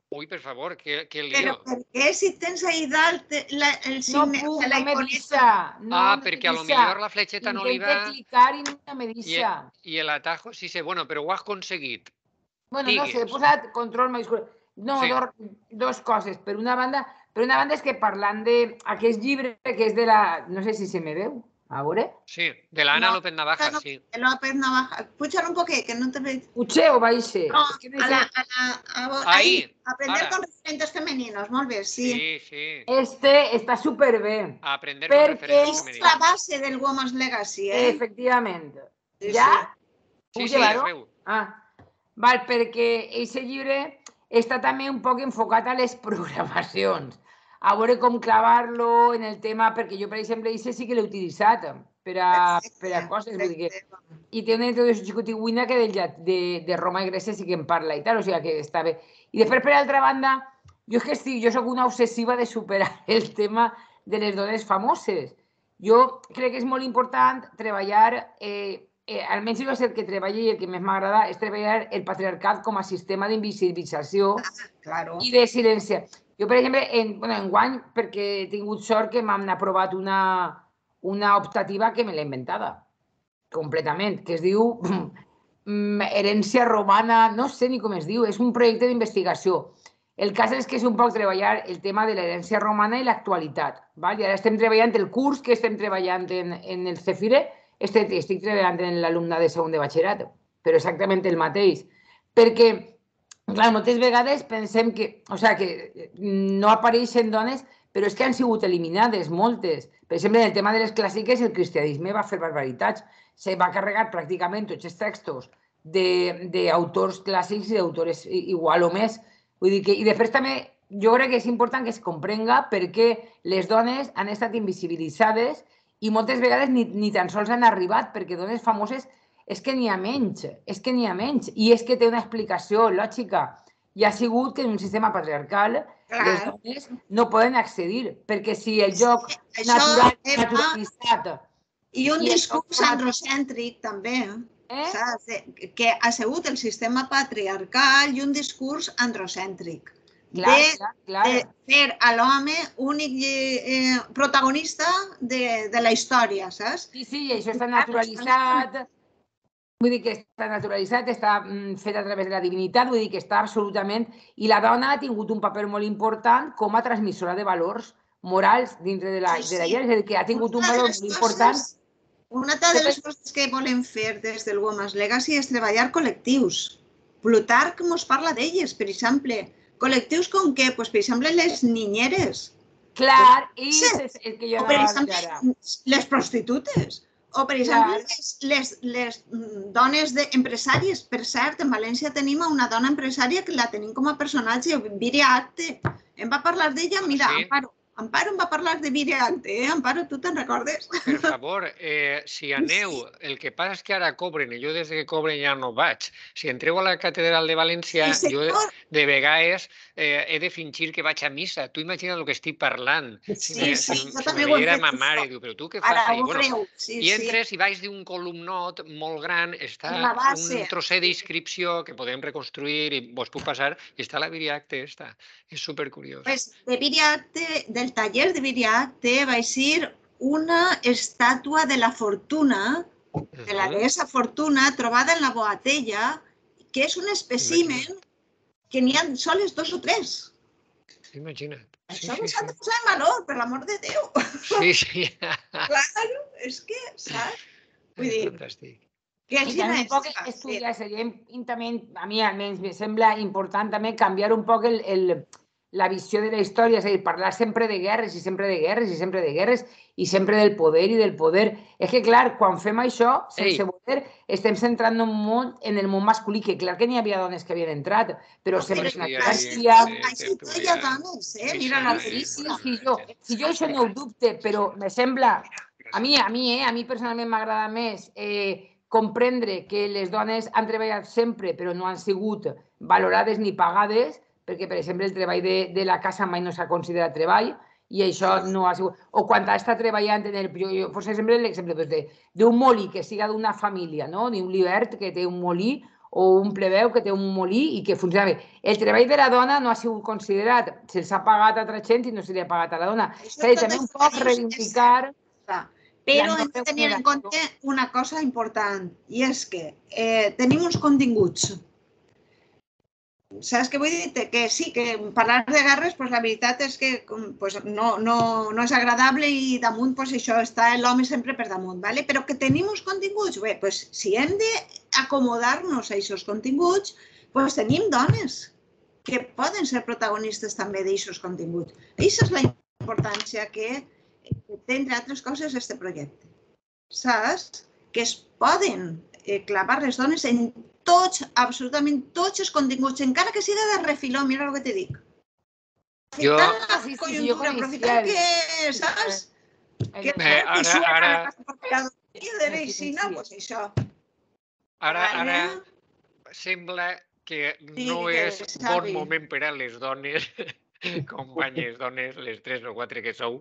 Ui, per favor, que lío. Però per què si tens ahí dalt el signe de la iconeta? Perquè a lo millor la fletxeta no li va... Intente clicar i no me deixa. I el atajo, sí sé, bueno, però ho has aconseguit. Bueno, no sé, he posat control majúscules. No, dos coses. Per una banda és que parlant d'aquest llibre que és de la... No sé si se me veu. A veure? Sí, de l'Anna López Navaja, sí. López Navaja. Pujar un poquet, que no te veig. Puigé o baixe? No, ahí. Aprender con referentes femeninos, molt bé, sí. Sí. Està superbé. Aprender con referentes femeninos. Perquè és la base del Women's Legacy, eh? Efectivament. Ja? Sí, es veu. Val, perquè aquest llibre està també un poc enfocat a les programacions. A veure com clavar-lo en el tema, perquè jo, per exemple, aquest sí que l'he utilitzat per a coses. I té una introducció xicotigüina que de Roma i Grècia sí que en parla i tal, o sigui que està bé. I després, per altra banda, jo soc una obsessiva de superar el tema de les dones famoses. Jo crec que és molt important treballar, almenys jo sé que treballo i el que més m'agrada és treballar el patriarcat com a sistema d'invisibilització i de silenciar. Jo, per exemple, enguany, perquè he tingut sort que m'han aprovat una optativa que me l'he inventada, completament, que es diu Herència Romana, no sé ni com es diu, és un projecte d'investigació. El cas és que és un poc treballar el tema de l'herència romana i l'actualitat. I ara estem treballant el curs que estem treballant en el Cefire, estic treballant en l'alumna de segon de batxillerat, però exactament el mateix. Perquè clar, moltes vegades pensem que no apareixen dones, però és que han sigut eliminades moltes. Per exemple, en el tema de les clàssiques, el cristianisme va fer barbaritats. Se va carregar pràcticament tots els textos d'autors clàssics i d'autores igual o més. I després també jo crec que és important que es comprenga perquè les dones han estat invisibilitzades i moltes vegades ni tan sols han arribat perquè dones famoses és que n'hi ha menys, i és que té una explicació lògica. I ha sigut que en un sistema patriarcal les dones no poden accedir, perquè si el joc naturalitzat... I un discurs androcèntric també, que ha sigut el sistema patriarcal i un discurs androcèntric. De fer a l'home únic protagonista de la història, saps? Sí, i això està naturalitzat... Vull dir que està naturalitzat, està fet a través de la divinitat, vull dir que està absolutament... I la dona ha tingut un paper molt important com a transmissora de valors morals dintre de la llei, és a dir, que ha tingut un valor molt important. Una de les coses que volem fer des del Women's Legacy és treballar col·lectius. Plutarc ens parla d'elles, per exemple. Col·lectius com què? Per exemple, les niñeres, Clar, i és el que jo anava a dir. Les prostitutes. O, per exemple, les dones empresàries. Per cert, en València tenim una dona empresària que la tenim com a personatge, Víria Acte. Em va parlar d'ella, mira, Amparo em va parlar de Víria Acte, Amparo, tu te'n recordes? Per favor, si aneu, el que passa és que ara cobren, i jo des que cobren ja no vaig. Si entreu a la catedral de València, jo de vegades he de fingir que vaig a missa. Tu imagina't el que estic parlant. Sí, jo també ho he fet. Ma mare diu, però tu què fas? I entres i baix d'un columnot molt gran, està un trosset d'inscripció que podem reconstruir i vos puc passar, i està la Víria Acte esta. És supercuriós. Pues de Víria Acte, del taller de Víria Acte, va ser una estàtua de la Fortuna, de la deessa Fortuna, trobada en la Boatella, que és un espècimen que n'hi ha soles 2 o 3. Imagina't. Això s'ha de posar en valor, per l'amor de Déu. Sí. Claro, és que, saps? Vull dir... Fantàstic. I també un poc estudiar, seria també, a mi almenys me sembla important també canviar un poc la visió de la història, és a dir, parlar sempre de guerres i sempre de guerres i sempre de guerres i sempre del poder i del poder. És que, clar, quan fem això, sense poder, estem centrant-nos molt en el món masculí, que clar que n'hi havia dones que havien entrat, però sempre és una gràcia... Així no hi ha dones, mira la Trícia. Si jo això no ho dubte, però me sembla... A mi personalment m'agrada més comprendre que les dones han treballat sempre però no han sigut valorades ni pagades, perquè, per exemple, el treball de la casa mai no s'ha considerat treball i això no ha sigut... O quan ha estat treballant en el... Jo poso sempre l'exemple d'un molí que siga d'una família, no? D'un libert que té un molí o un plebeu que té un molí i que funciona bé. El treball de la dona no ha sigut considerat. Se'ls ha pagat a altra gent i no se li ha pagat a la dona. També un poc reivindicar... Però hem de tenir en compte una cosa important, i és que tenim uns continguts. Saps què vull dir? Que sí, que parlar de guerres, la veritat és que no és agradable i damunt això està l'home sempre per damunt, però que tenim uns continguts. Bé, si hem d'acomodar-nos a aquests continguts, tenim dones que poden ser protagonistes també d'aquests continguts. Aquesta és la importància que té, entre altres coses, aquest projecte. Saps? Que es poden clavar les dones en tots, absolutament tots els continguts, encara que siga de refiló, mira el que te dic. Aprofitar que, saps? Que ara... Ara sembla que no és bon moment per a les dones, companyes dones, les 3 o 4 que sou,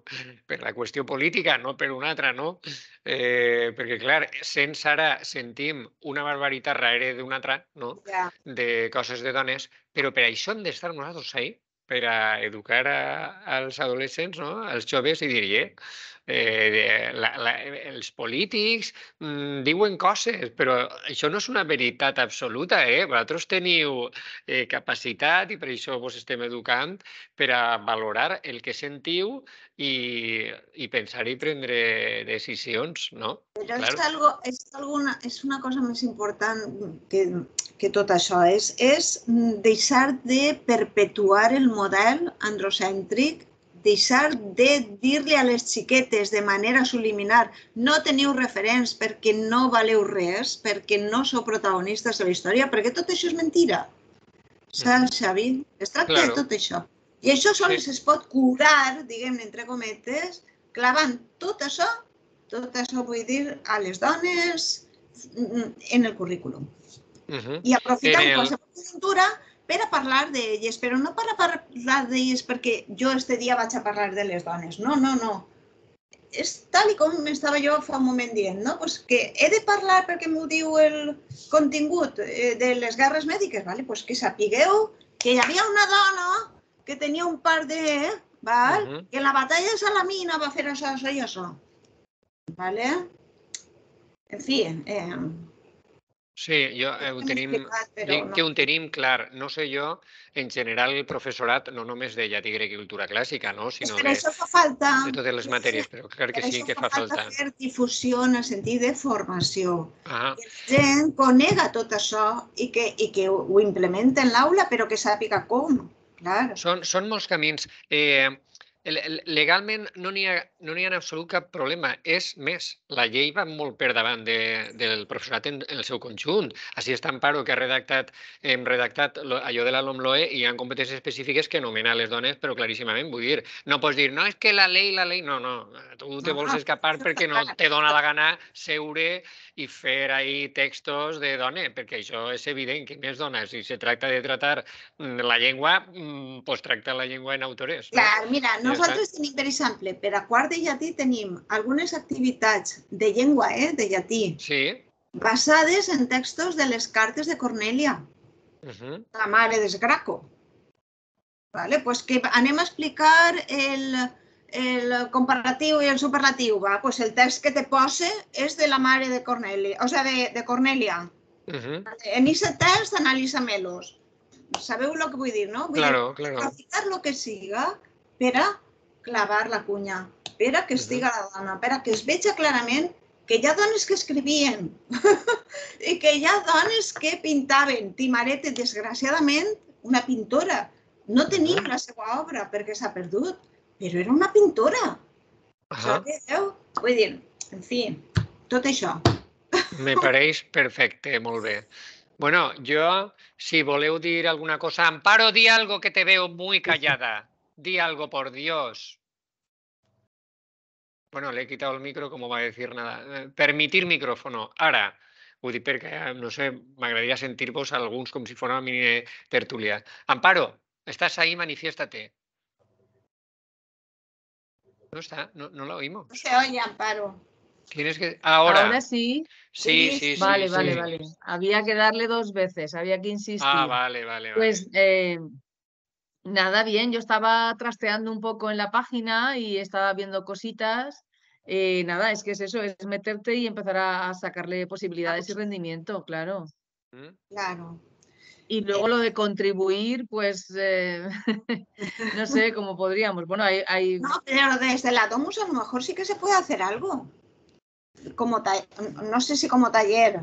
per la qüestió política, no per una altra, no? Perquè, clar, sense ara sentim una barbaritat darrere d'una altra, no? De coses de dones, però per això hem d'estar nosaltres ahí, per a educar als adolescents, als joves, i diria, els polítics diuen coses, però això no és una veritat absoluta. Vosaltres teniu capacitat i per això vos estem educant per a valorar el que sentiu i pensar i prendre decisions, no? Però és una cosa més important que tot això. És deixar de perpetuar el model androcèntric, deixar de dir-li a les xiquetes de manera subliminar no teniu referents perquè no valeu res, perquè no sou protagonistes de la història, perquè tot això és mentira. Saps, Xavi? Es tracta de tot això. I això sols es pot curar, diguem-ne, entre cometes, clavant tot això vull dir, a les dones en el currículum. I aprofitant qualsevol conjuntura per a parlar d'elles, però no per a parlar d'elles perquè jo este dia vaig a parlar de les dones. No. És tal com estava jo fa un moment dient, no? Que he de parlar perquè m'ho diu el contingut de les guerres mèdiques, que sapigueu que hi havia una dona que tenia un par de... que en la batalla de Salamina va fer això i això. En fi... Sí, que ho tenim clar. No sé jo, en general, el professorat, no només de llatí, grec i cultura clàssica, sinó de totes les matèries, però clar que sí que fa falta. Fer difusió en el sentit de formació. Que la gent conega tot això i que ho implementa en l'aula, però que sàpiga com. Són molts camins. legalment no n'hi ha en absolut cap problema. És més, la llei va molt per davant del professorat en el seu conjunt. Així està Amparo, que hem redactat allò de la LOMLOE i hi ha competències específiques que anomena les dones, però claríssimament. Vull dir, no pots dir, no, és que la llei... No, tu te vols escapar perquè no te dona la gana seure i fer ahí textos de dona, perquè això és evident que més dones, si se tracta de tractar la llengua, pues tracta la llengua en autores. Clar, mira, nosaltres tenim, per exemple, per a quart de llatí tenim algunes activitats de llengua, de llatí, basades en textos de les cartes de Cornèlia, la mare d'Esgraco. Vale, pues que anem a explicar el comparatiu i el superlatiu, va? Pues el text que te posa és de la mare de Cornèlia, o sigui, de Cornèlia. En aquest text analitza Melos. Sabeu el que vull dir, no? Vull dir, aplicar el que siga per a clavar la cunya, per a que estiga la dona, per a que es veja clarament que hi ha dones que escrivien i que hi ha dones que pintaven. Timarete, desgraciadament, una pintora. No tenim la seva obra perquè s'ha perdut, però era una pintora. Vull dir, en fi, tot això. Me pareix perfecte, molt bé. Bueno, yo, si voleu dir alguna cosa... Amparo, di algo que te veo muy callada. Di algo, por Dios. Bueno, le he quitado el micro, como va a decir nada. Permitir micrófono. Ara, ho dic perquè, no sé, m'agradaria sentir-vos alguns com si fos una mini tertúlia. Amparo, estás ahí, manifiéstate. No está, no la oímos. No se oye, Amparo. Tienes que... Ahora sí. Sí. Vale. Había que darle 2 veces, había que insistir. Vale. Pues nada, bien, yo estaba trasteando un poco en la página y estaba viendo cositas. Nada, es que es eso, es meterte y empezar a sacarle posibilidades y rendimiento, claro. Claro. Y luego lo de contribuir, pues no sé cómo podríamos. Bueno, hay... No, pero desde la Domus a lo mejor sí que se puede hacer algo. No sé si como taller,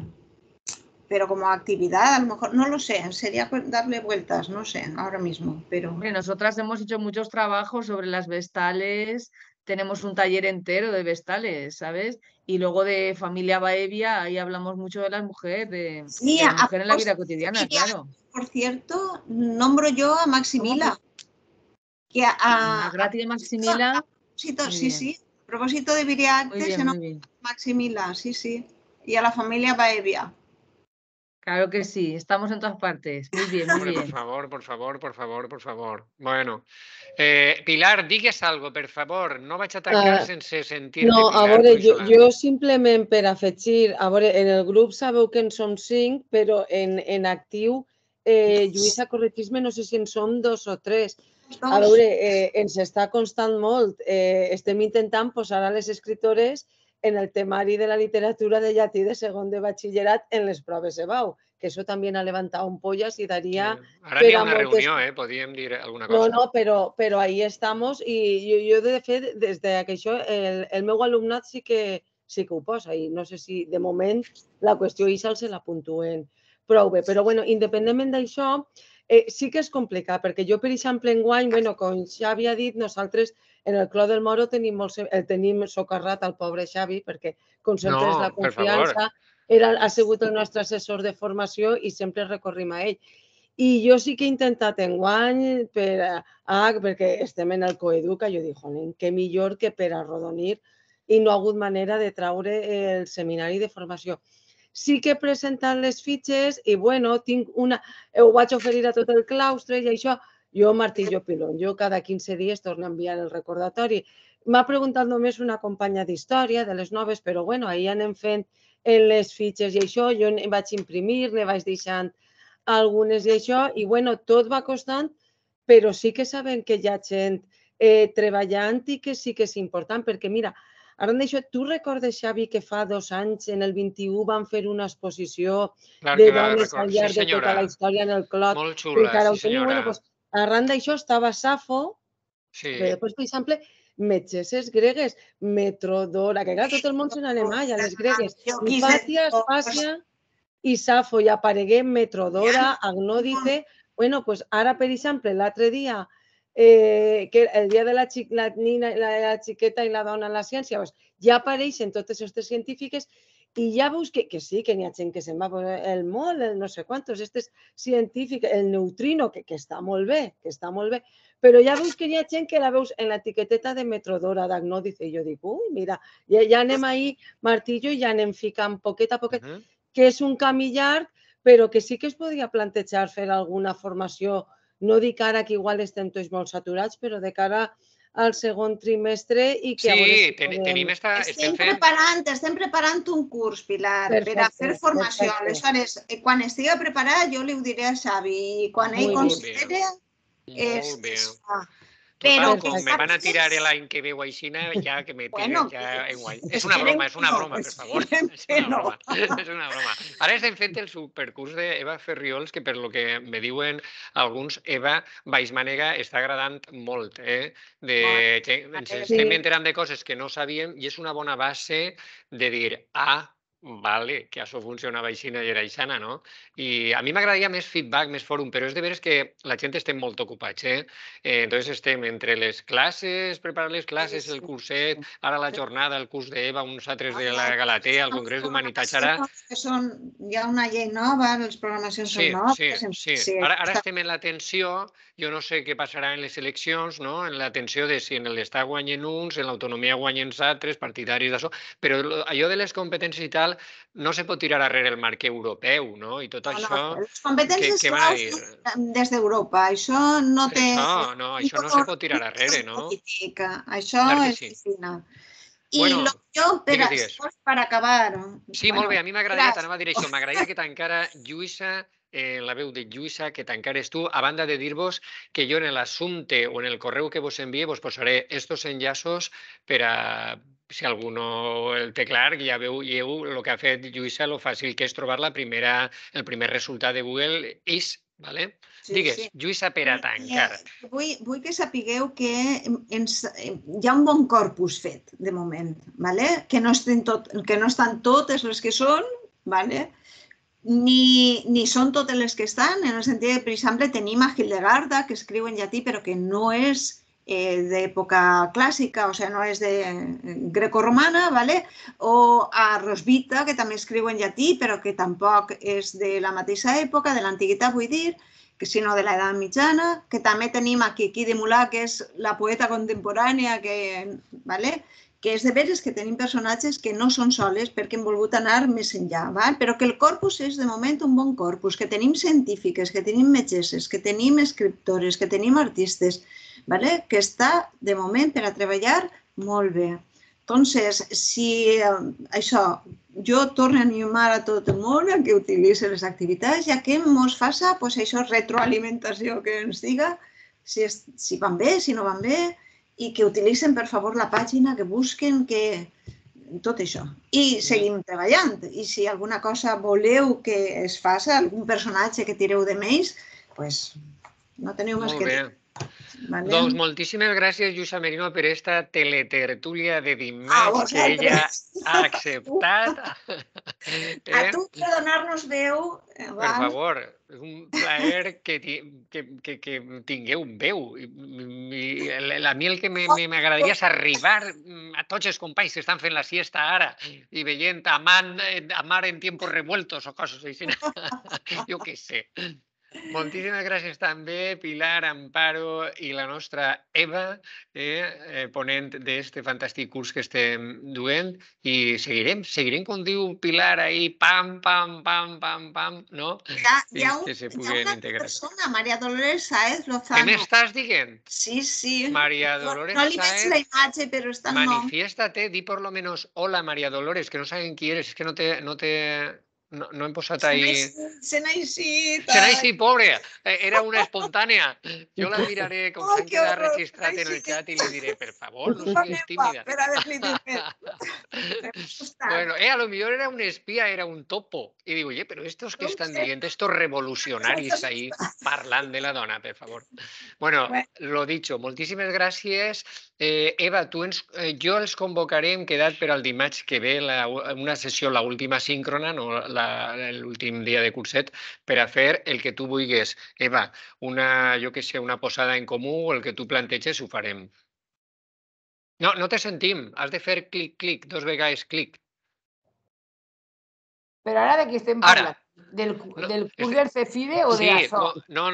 pero como actividad, a lo mejor, no lo sé, sería darle vueltas, no sé, ahora mismo, pero... Hombre, nosotras hemos hecho muchos trabajos sobre las vestales, tenemos un taller entero de vestales, ¿sabes? Y luego de familia Baevia, ahí hablamos mucho de la mujer, de la mujer en la vida cotidiana, claro. Por cierto, nombro yo a Maximila. Que a Gratia Maximila. Sí. A propósito de Viriates, se nombra Maximila, sí. Y a la familia Baevia. Claro que sí, estamos en todas partes. Muy bien. Por favor. Bueno, Pilar, digues algo, per favor. No vaig a tancar sense sentir-te, no, Pilar. A veure, jo simplement per afegir, a veure, en el grup sabeu que en som 5, però en actiu, Lluïsa, corregis-me, no sé si en som 2 o 3. A veure, ens està costant molt. Estem intentant posar a les escritores en el temari de la literatura de llatí de segon de batxillerat en les proves de BAU, que això també ha levantat ampolles i daria... Ara n'hi ha una reunió, podríem dir alguna cosa. No, però ahí estamos i jo, de fet, des que això, el meu alumnat sí que ho posa i no sé si, de moment, la qüestió Ixal se la puntuen prou bé. Però, bueno, independentment d'això, sí que és complicat, perquè jo, per exemple, enguany, com Xavi ha dit, nosaltres en el Clos del Moro el tenim socarrat al pobre Xavi, perquè, com sempre és la confiança, ha sigut el nostre assessor de formació i sempre recorrim a ell. I jo sí que he intentat enguany, perquè estem en el Coeduca, jo dic, què millor que per arrodonir, i no ha hagut manera de traure el seminari de formació. Sí que he presentat les fitxes i, ho vaig oferir a tot el claustre i això, jo martillo pilón, jo cada 15 dies torno a enviar el recordatori. M'ha preguntat només una companya d'història, de les noves, però, ahir anem fent en les fitxes i això, jo ne vaig imprimir, ne vaig deixant algunes i això, i, tot va costant, però sí que sabem que hi ha gent treballant i que sí que és important, perquè, mira, arran d'això, tu recordes, Xavi, que fa 2 anys, en el 21, van fer una exposició de dones al llarg de tota la història en el Clot? Molt xula, sí senyora. Arran d'això estava Safo, però després, per exemple, metgesses gregues, Metrodora, que clar, tot el món se n'anem a les gregues, Hipàtia, Espàcia i Safo, i aparegué Metrodora, Agnòdice. Ara, per exemple, l'altre dia que el dia de la xiqueta i la dona en la ciència, ja apareixen totes aquestes científiques i ja veus que sí, que n'hi ha gent que se'n va el mol, el no sé quantos, aquestes científiques, el neutrino, que està molt bé, però ja veus que n'hi ha gent que la veus en l'etiqueteta de Metrodora, d'Agnòdice, i jo dic, ui, mira, ja anem ahí, martillo, i ja anem ficant poquet a poquet, que és un camí llarg, però que sí que es podria plantejar fer alguna formació, no dic ara que igual estem tots molt saturats, però de cara al segon trimestre i que a veure si podem... Estem preparant un curs, Pilar, per a fer formació. Aleshores, quan estigui preparat, jo li ho diré a Xavi i quan ell consideri... Molt bé. Total, com me van a tirar l'any que ve aixina, ja que me tiren ja igual. És una broma, per favor. És una broma. Ara estem fent el supercurs d'Eva Ferriols, que per lo que me diuen alguns, Eva Baixmànega està agradant molt. Ens estem enterant de coses que no sabíem i és una bona base de dir, vale, que això funcionava aixina i era aixana, no? I a mi m'agradaria més feedback, més fòrum, però és de veres que la gent estem molt ocupats, Entonces estem entre les classes, preparar les classes, el curset, ara la jornada, el curs d'Eva, uns altres de la Galatea, el Congrés d'Humanitats, ara... Hi ha una llei nova, les programacions són noves... Sí. Ara estem en l'atenció, jo no sé què passarà en les eleccions, no? En l'atenció de si en l'Estat guanyen uns, en l'autonomia guanyen altres, partidaris d'això, però allò de les competències i tal no se pot tirar darrere el marc europeu, no? I tot això... Les competències claus des d'Europa, això no té... Això no se pot tirar darrere, no? Això és piscina. I per acabar... Sí, molt bé, a mi m'agradaria, t'anava a dir això, m'agradaria que tancara Lluïsa, la veu de Lluïsa, que tancares tu, a banda de dir-vos que jo en l'assumpte o en el correu que vos envié vos posaré estos enllaços per a... Si algú no el té clar, ja veieu el que ha fet Lluïsa, lo fàcil que és trobar el primer resultat de Google és, ¿vale? Digues, Lluïsa, per a tancar. Vull que sapigueu que hi ha un bon corpus fet, de moment, que no estan totes les que són, ni són totes les que estan, en el sentit que, per exemple, tenim a Hildegarda, que escriu en llatí, però que no és d'època clàssica, o sigui, no és de grecorromana, o a Rosvita, que també escriu en llatí, però que tampoc és de la mateixa època, de l'antiguitat, vull dir, sinó de l'edat mitjana, que també tenim a Quiquí de Mulà, que és la poeta contemporània, que és de veres que tenim personatges que no són soles perquè hem volgut anar més enllà, però que el corpus és de moment un bon corpus, que tenim científiques, que tenim metgesses, que tenim escriptores, que tenim artistes, que està de moment per a treballar molt bé. Entonces, si això, jo torno a animar a tot el món a que utilitzi les activitats i a que ens faci això, retroalimentació, que ens diga si van bé, si no van bé, i que utilitzen, per favor, la pàgina, que busquen, que tot això. I seguim treballant. I si alguna cosa voleu que es faci, algun personatge que tireu de més, doncs no teniu més que dir. Doncs moltíssimes gràcies, Lluïsa Merino, per aquesta teletertúlia de dimarts que ella ha acceptat. A tu per donar-nos veu. Per favor, és un plaer que tingueu veu. A mi el que m'agradaria és arribar a tots els companys que estan fent la siesta ara i veient a Mar en tiempos revueltos o coses així. Jo què sé. Moltíssimes gràcies també, Pilar, Amparo i la nostra Eva, ponent d'aquest fantàstic curs que estem duent, i seguirem, com diu Pilar, ahí, pam, pam, pam, pam, pam, no? Hi ha una persona, María Dolores Sáez Lozano. Què m'estàs dient? Sí. María Dolores Sáez. No li veig la imatge, però està el nom. Manifiéstate, di por lo menos hola, María Dolores, que no saben qui eres, és que no hem posat ahí... Senaixí, pobre, era una espontània. Jo la miraré com s'han quedat registrat en el xat i li diré, per favor, no sigues tímida. Bueno, a lo millor era un espía, era un topo. Y digo, oye, pero estos que están diciendo, estos revolucionaris ahí parlant de la dona, per favor. Bueno, lo dicho, moltíssimes gràcies. Eva, jo els convocaré, hem quedat per al dimarts que ve una sessió, l'última síncrona, no la l'últim dia de curset, per a fer el que tu vulguis. Eva, jo què sé, una posada en comú, el que tu planteges ho farem. No te sentim. Has de fer clic, clic, 2 vegades clic. Però ara de què estem parlant? Del curs del Cefire o d'això? No,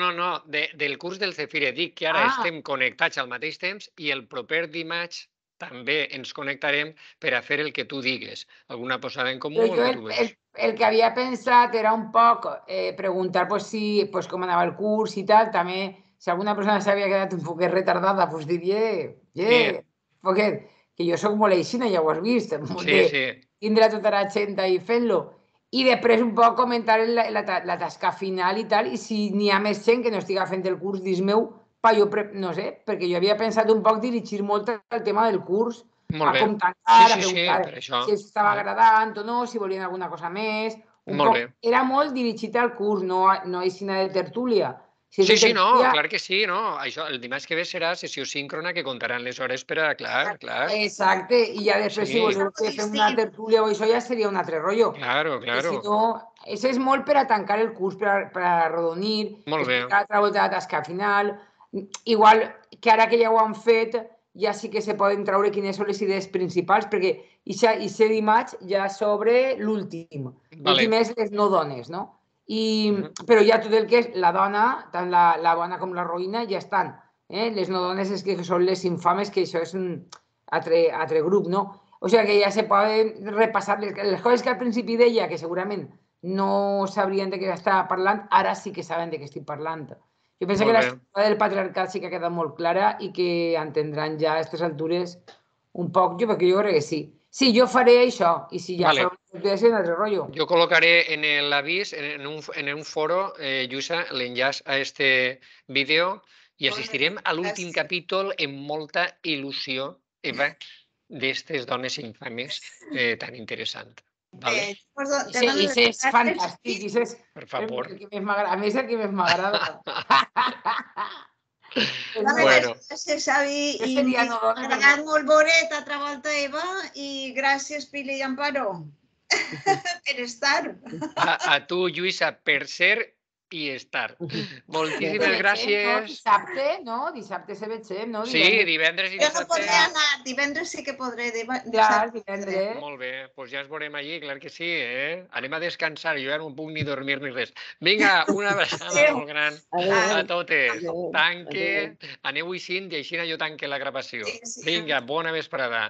del curs del Cefire. Dic que ara estem connectats al mateix temps i el proper dimarts també ens connectarem per a fer el que tu digues. Alguna posada en comú o el que tu veus. El que havia pensat era un poc preguntar com anava el curs i tal. També, si alguna persona s'havia quedat un poquet retardada, doncs dir, poquet, que jo soc molt aixina, ja ho has vist. Tindrà tota la gent ahí fent-lo. I després un poc comentar la tasca final i tal, i si n'hi ha més gent que no estiga fent el curs dins meu, no sé, perquè jo havia pensat un poc dirigir molt el tema del curs, a com tancar, a preguntar si estava agradant o no, si volien alguna cosa més. Era molt dirigit al curs, no aixina de tertúlia. Sí, clar que sí, no. Això, el dimarts que ve serà sessió síncrona que comptaran les hores per a... Clar. Exacte, i ja després si voleu fer una tertúlia o això ja seria un altre rotllo. Claro. Si no, això és molt per a tancar el curs, per a arrodonir, explicar altra volta la tasca final. Igual que ara que ja ho han fet, ja sí que se poden traure quines són les idees principals, perquè aquest dimarts ja sobre l'últim. L'últim és les no dones, no? Però ja tot el que és la dona, tant la bona com la roïna, ja estan. Les no dones és que són les infames, que això és un altre grup, no? O sigui que ja se poden repassar les coses que al principi deia, que segurament no sabrien de què estava parlant, ara sí que saben de què estic parlant. Jo penso que la situació del patriarcat sí que ha quedat molt clara i que entendran ja a aquestes altures un poc, perquè jo crec que sí. Sí, jo faré això, i si ja faré un altre rotllo. Jo col·locaré en l'avís, en un foro, Lluïsa, l'enllaç a este vídeo i assistirem a l'últim capítol amb molta il·lusió, Eva, d'aquestes dones infames tan interessant. I és fantàstic, per favor. A més, el que més m'agrada. Gràcies, Xavi, i m'ha agradat molt veure't altra volta, Eva, i gràcies, Pili i Amparo, per estar. A tu, Lluïsa, per ser i estar. Moltíssimes gràcies. Dissabte, no? Dissabte se vegem, no? Sí, divendres i dissabte. Jo no podré anar, divendres sí que podré. Divendres. Molt bé, doncs ja ens veurem allí, clar que sí, Anem a descansar, jo ja no puc ni dormir ni res. Vinga, una abraçada molt gran a totes. Tanque, aneu eixint i així jo tanque la gravació. Vinga, bona vesprada.